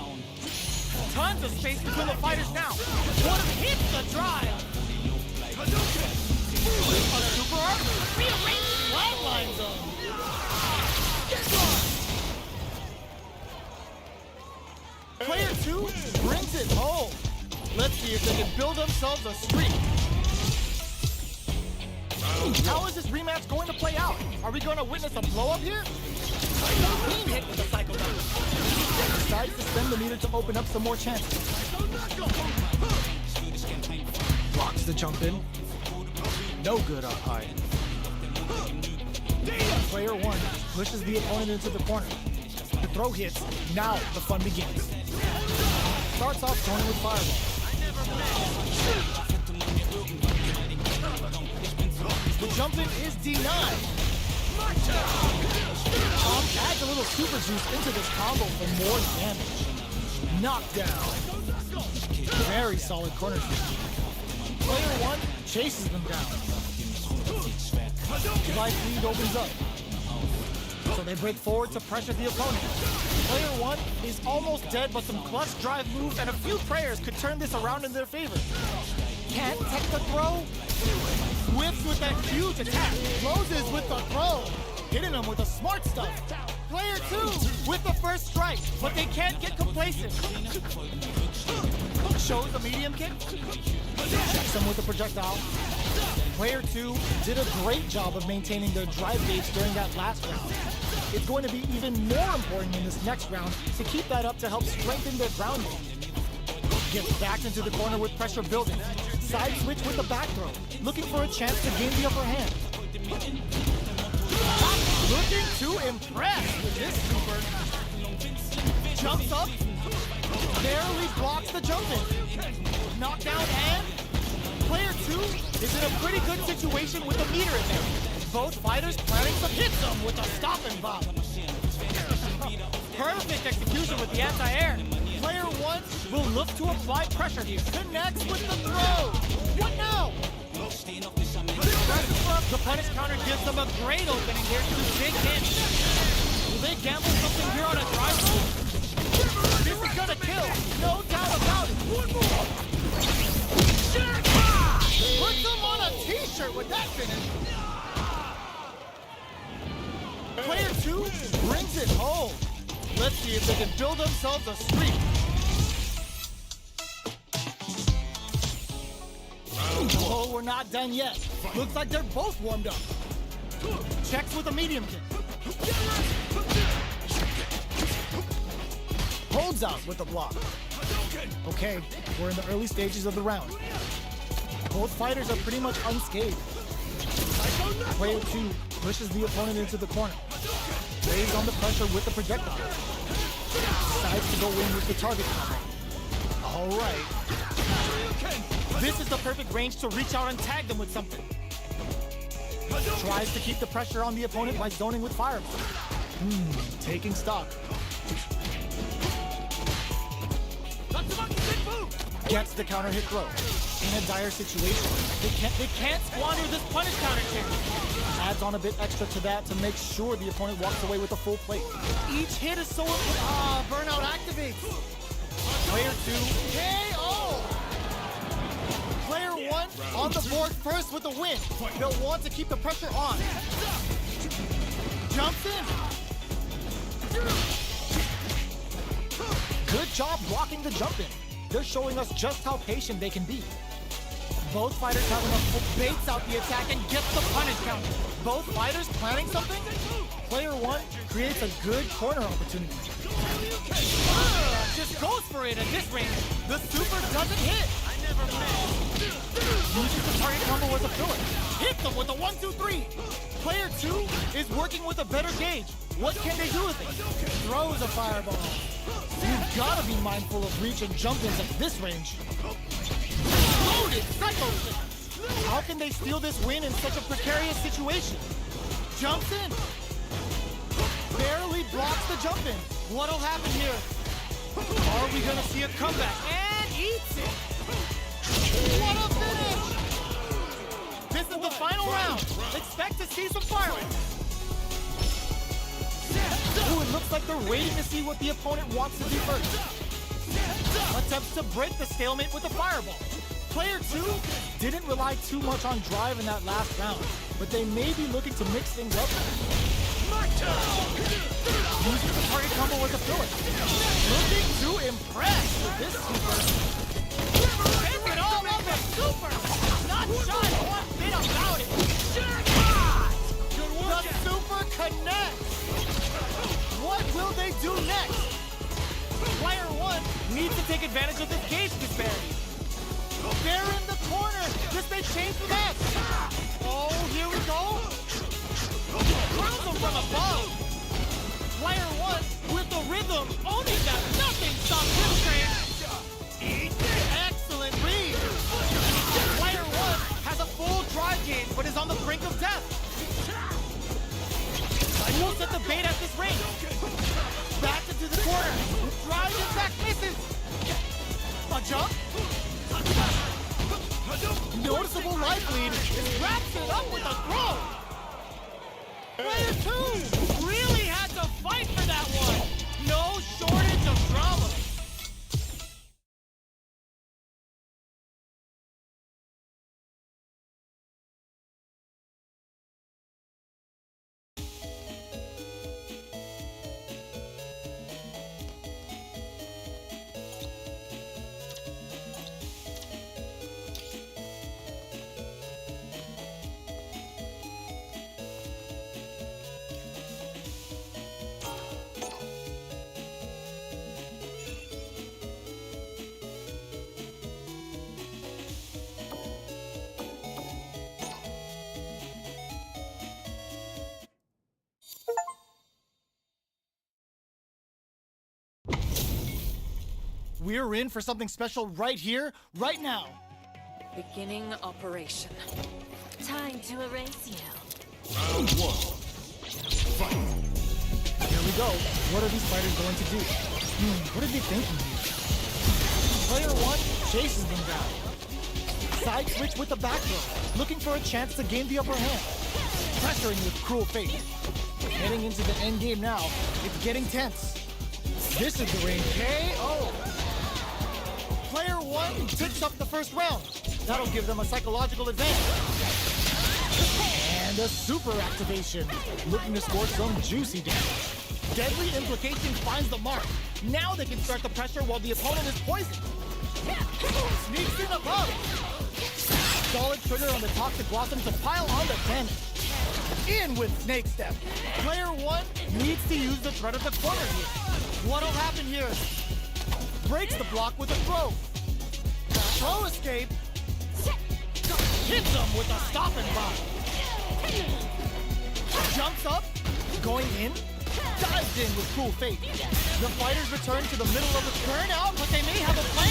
Tons of space between the fighters now. One hits the drive. A super art rearranges flatline zone. Player 2 brings it home. Let's see if they can build themselves a streak. How is this rematch going to play out? Are we going to witness a blow-up here? Clean hit with a cycle down. Decides to spend the meter to open up some more chances. Blocks the jump in. No good up high. Player 1 pushes the opponent into the corner. The throw hits. Now the fun begins. Starts off throwing with fireball. The jump in is denied. Adds a little super juice into this combo for more damage. Knockdown. Very solid corner kick. Player 1 chases them down. Life lead opens up. So they break forward to pressure the opponent. Player 1 is almost dead, but some clutch drive moves and a few prayers could turn this around in their favor. Can't tech the throw. Whips with that huge attack. Closes with the throw. Hitting him with the smart stuff. Player 2 with the first strike, but they can't get complacent. Shows a medium kick. Checks him with the projectile. Player 2 did a great job of maintaining their drive gauge during that last round. It's going to be even more important in this next round to keep that up to help strengthen their ground game. Gets back into the corner with pressure building. Side switch with the back throw, looking for a chance to gain the upper hand. Looking to impress with this super. Jumps up, barely blocks the jump in. Knockdown and player 2 is in a pretty good situation with the meter advantage. Both fighters planning to hit them with a stop and bomb. Perfect execution with the anti-air. Player 1 will look to apply pressure here. Connects with the throw. What now? The punish counter gives them a great opening here to do big hits. Will they gamble something here on a drive move? This is gonna kill. No doubt about it. One more. Puts them on a t-shirt with that finish. Player 2 brings it home. Let's see if they can build themselves a streak. Oh, we're not done yet. Looks like they're both warmed up. Checks with a medium kick. Holds out with the block. Okay, we're in the early stages of the round. Both fighters are pretty much unscathed. Player 2 pushes the opponent into the corner. Lays on the pressure with the projectile. Decides to go in with the target counter. All right. This is the perfect range to reach out and tag them with something. Tries to keep the pressure on the opponent by zoning with Fireball. Taking stock. Gets the counter hit throw. In a dire situation, they can't squander this punish counter chance. Adds on a bit extra to that to make sure the opponent walks away with a full plate. Each hit is so important. Burnout activates. Player 2, KO! Player 1 on the board first with the win. They'll want to keep the pressure on. Jumps in. Good job blocking the jump in. They're showing us just how patient they can be. Both fighters have enough baits out the attack and gets the punish counter. Both fighters planning something? Player 1 creates a good corner opportunity. Just goes for it at this range. The super doesn't hit. Uses the target combo as a filler. Hits them with a 1-2-3. Player 2 is working with a better gauge. What can they do with it? Throws a fireball. You've gotta be mindful of reach and jump-ins at this range. Loaded Psycho Stick! How can they steal this win in such a precarious situation? Jumps in. Barely blocks the jump in. What'll happen here? Are we gonna see a comeback? And eats it! What a finish! This is the final round. Expect to see some firing. Ooh, it looks like they're waiting to see what the opponent wants to do first. Attempts to break the stalemate with a fireball. Player 2 didn't rely too much on drive in that last round, but they may be looking to mix things up. Using the target combo with a filler. Looking to impress with this super. Taking all of the super! Not shy one bit about it. The super connects! What will they do next? Player 1 needs to take advantage of this gauge disparity. They're in the corner! Just they change the match! Oh, here we go! Throws them from above! Player 1 with the rhythm! Only got nothing stops his train! Excellent read! Player 1 has a full drive gauge, but is on the brink of death! Will set the bait at this range. Back into the corner. Drives it back, misses. A jump. Noticeable life lead. Wraps it up with a throw. Player 2 really had to fight for that one. No shortage of drama. We're in for something special right here, right now. Beginning operation. Time to erase you. Round 1. Fight. Here we go. What are these fighters going to do? What are they thinking here? Player 1 chases them down. Side switch with the back throw, looking for a chance to gain the upper hand. Pressuring with cruel fate. Heading into the end game now, it's getting tense. This is the range. KO! Player 1 picks up the first round. That'll give them a psychological advantage. And a super activation. Looking to score some juicy damage. Deadly Implication finds the mark. Now they can start the pressure while the opponent is poisoned. Sneaks in above. Solid trigger on the Toxic Blossom to pile on the damage. In with Snake Step. Player 1 needs to use the threat of the corner here. What'll happen here? Breaks the block with a throw. Throw escape. Hits him with a stop and bomb. Jumps up. Going in. Dives in with Cruel Fate. The fighters return to the middle of the turn out, but they may have a plan.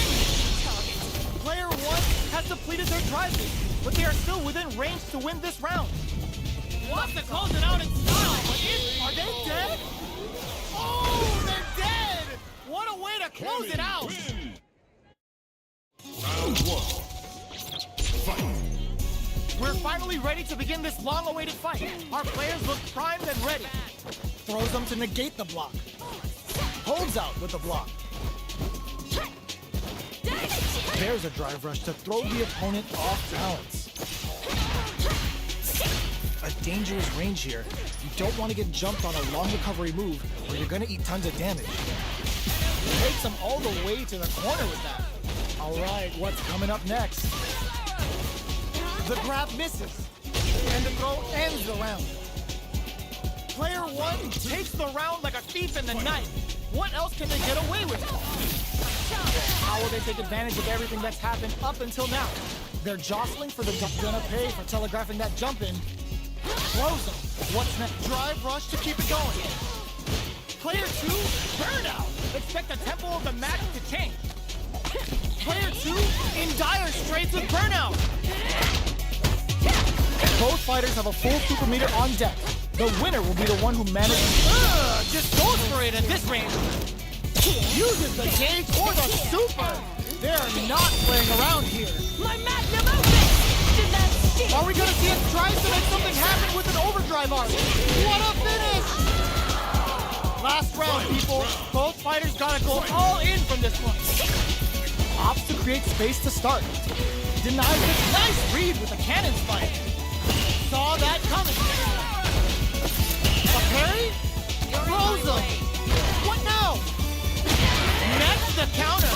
Player one has depleted their drive boost, but they are still within range to win this round. Wants to close it out in style, but Are they dead? Oh, they're dead! What a way to close it out! Win. Round 1. Fight. We're finally ready to begin this long-awaited fight. Our players look primed and ready. Throws them to negate the block. Holds out with the block. There's a drive rush to throw the opponent off balance. A dangerous range here. You don't want to get jumped on a long recovery move or you're going to eat tons of damage. Takes them all the way to the corner with that. All right, what's coming up next? The grab misses, and the throw ends the round. Player one takes the round like a thief in the night. What else can they get away with? How will they take advantage of everything that's happened up until now? They're jostling for the gonna pay for telegraphing that jump in. Throws them. What's next? Drive rush to keep it going. Player two, burnout. Expect the tempo of the match to change. Player two in dire straits with burnout. Both fighters have a full super meter on deck. The winner will be the one who manages. just goes for it at this range. Uses the gauge or the super. They're not playing around here. My magnum opus! Did that stick? Are we gonna see it tries to make something happen with an overdrive arc? What a finish! Last round, people. Both fighters gotta go all in from this one. Opts to create space to start. Denies this nice read with a cannon spike. Saw that coming. A parry? Throws him. What now? Next, the counter.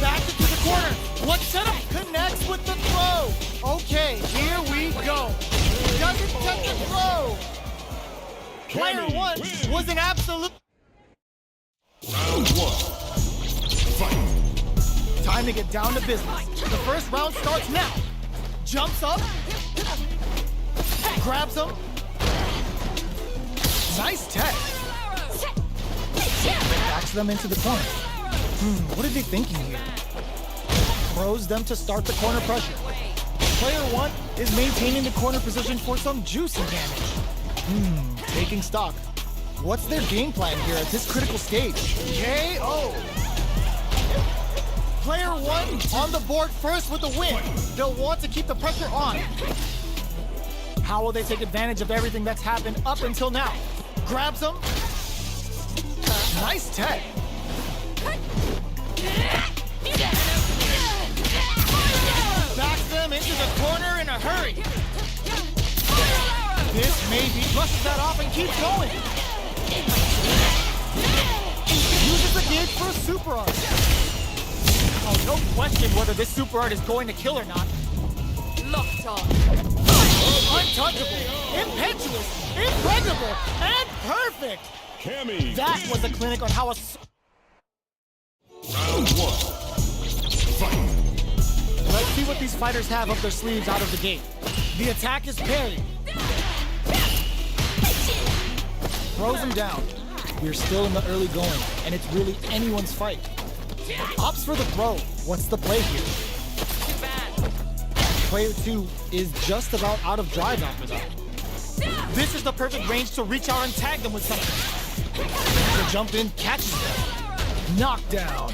Back into the corner. What setup? Connects with the throw. Okay, here we go. Doesn't touch the throw. Player one was an absolute. Round 1. Fight. Time to get down to business. The first round starts now. Jumps up. Grabs him. Nice tech. Backs them into the corner. What are they thinking here? Throws them to start the corner pressure. Player one is maintaining the corner position for some juicy damage. Taking stock. What's their game plan here at this critical stage? KO! Player one on the board first with the win. They'll want to keep the pressure on. How will they take advantage of everything that's happened up until now? Grabs him. Nice tech. Backs them into the corner in a hurry. This may be brushes that off and keeps going. Uses the gauge for a super art. Oh, no question whether this super art is going to kill or not. Locked on. Untouchable, impetuous, impregnable, and perfect. Cammy. That was a clinic on how a. Round 1. Fight. Let's see what these fighters have up their sleeves out of the gate. The attack is parried. Throws him down. We're still in the early going, and it's really anyone's fight. Opts for the throw. What's the play here? Player two is just about out of drive after that. This is the perfect range to reach out and tag them with something. The jump in catches them. Knockdown.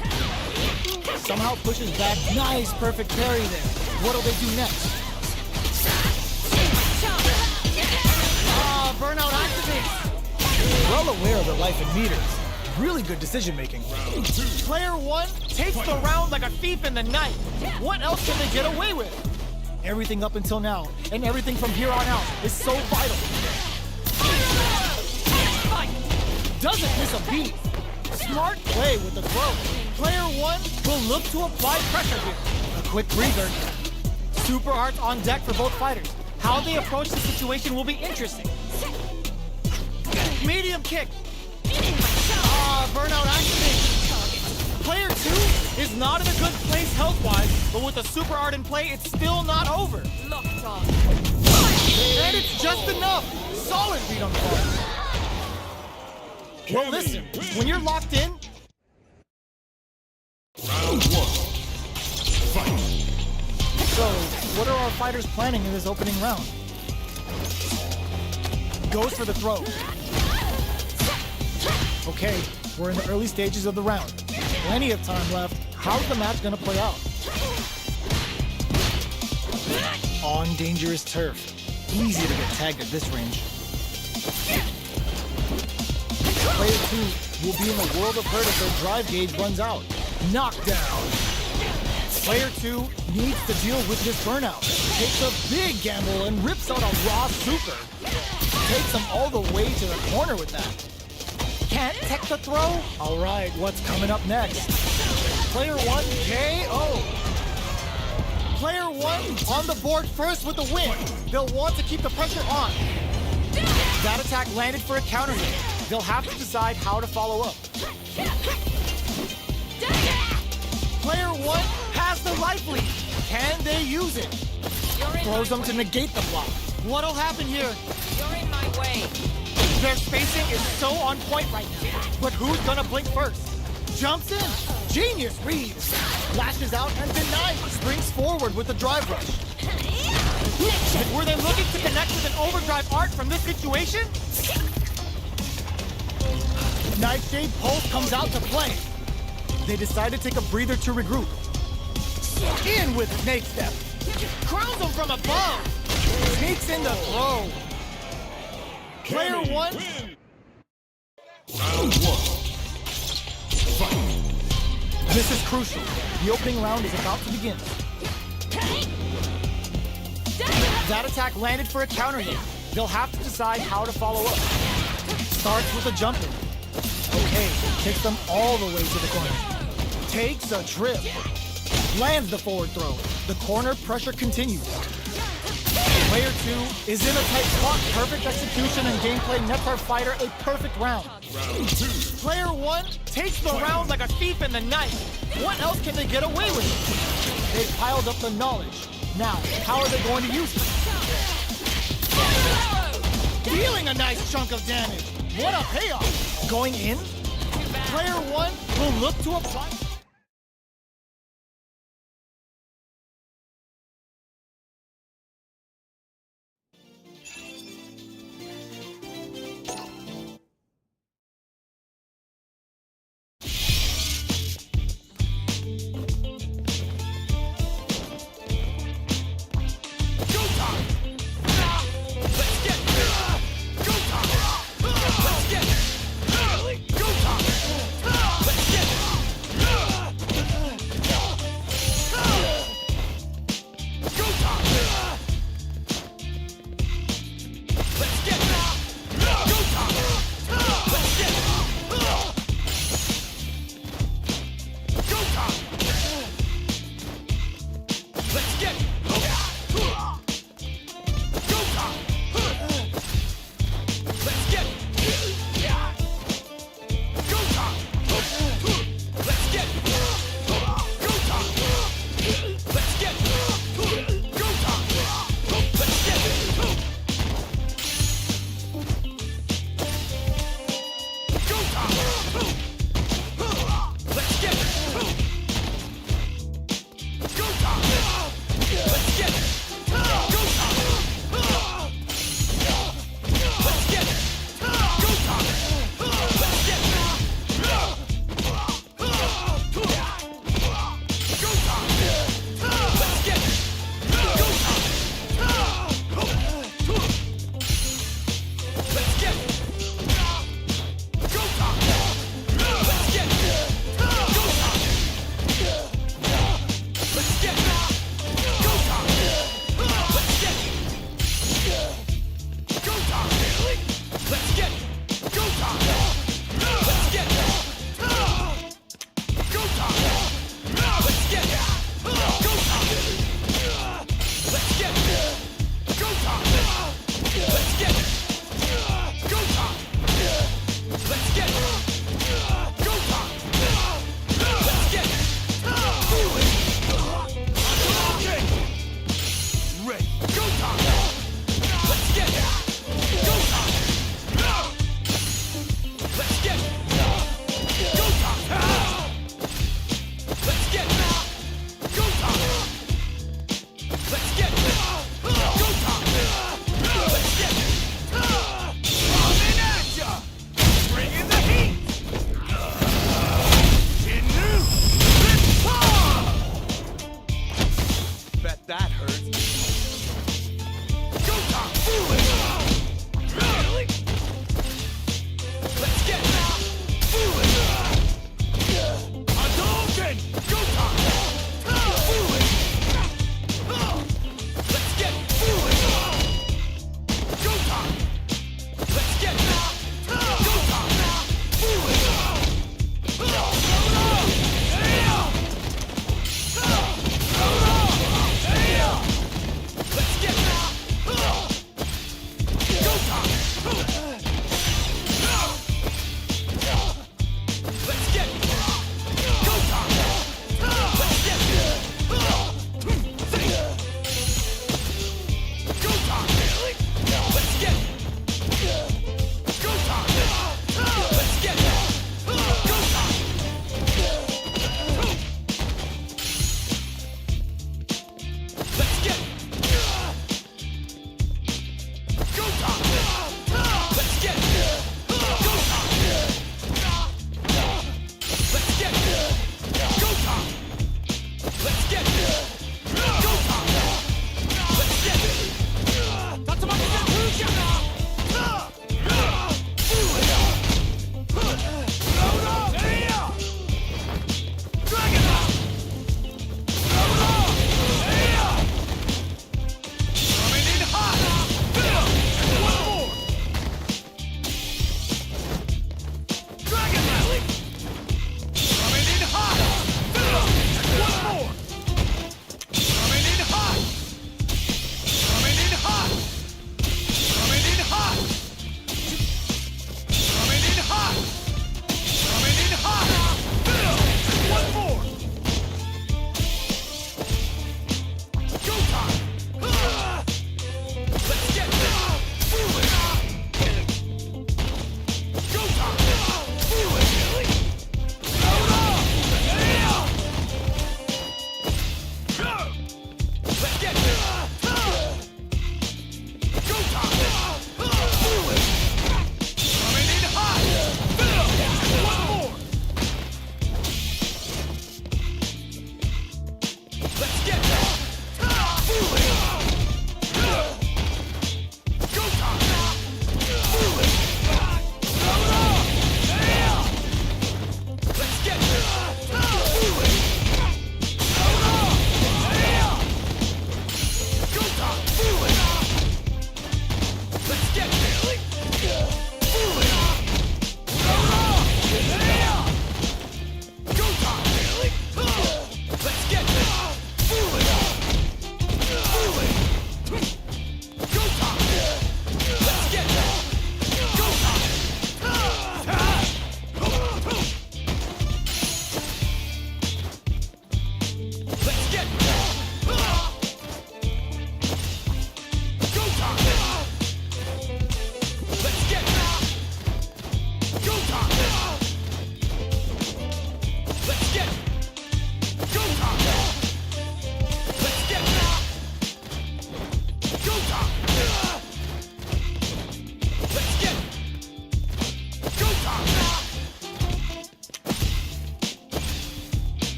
Somehow pushes back. Nice, perfect parry there. What'll they do next? Burnout activates. Well aware of their life in meters. Really good decision making. Player one takes the round like a thief in the night. What else can they get away with? Everything up until now, and everything from here on out is so vital. Doesn't miss a beat. Smart play with the throw. Player one will look to apply pressure here. A quick breather. Super arts on deck for both fighters. How they approach the situation will be interesting. Medium kick. Burnout activated. Player two is not in a good place health-wise, but with a super art in play, it's still not over. Locked on. And it's just enough. Solid read on the ball. Well, listen, when you're locked in, Round 1. Fight. our fighters planning in this opening round? Goes for the throw. Okay, we're in the early stages of the round. Plenty of time left. How's the match gonna play out? On dangerous turf. Easy to get tagged at this range. Player 2 will be in a world of hurt if their drive gauge runs out. Knockdown. Player 2 needs to deal with this burnout. Takes a big gamble and rips out a raw super. Takes him all the way to the corner with that. Can't tech the throw? All right, what's coming up next? Player 1 KO. Player 1 on the board first with the win. They'll want to keep the pressure on. That attack landed for a counter hit. They'll have to decide how to follow up. Player 1 has the life lead. Can they use it? Throws them to negate the block. What'll happen here? You're in my way. Their spacing is so on point right now. But who's gonna blink first? Jumps in. Genius read. Lashes out and denies. Springs forward with the drive rush. Were they looking to connect with an overdrive art from this situation? Nightshade Pulse comes out to play. They decide to take a breather to regroup. In with Snake Step. Crowns him from above. Sneaks in the throw. Player Kenny 1. win. Round 1. Fight. This is crucial. The opening round is about to begin. That attack landed for a counter hit. They'll have to decide how to follow up. Starts with a jump in. Okay, takes them all the way to the corner. Takes a trip. Lands the forward throw. The corner pressure continues. Player 2 is in a tight spot. Perfect execution and gameplay nets our fighter a perfect round. Round 2. Player 1 takes the round like a thief in the night. What else can they get away with? They've piled up the knowledge. Now, how are they going to use it? Dealing a nice chunk of damage. What a payoff. Going in, player 1 will look to apply.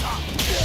top.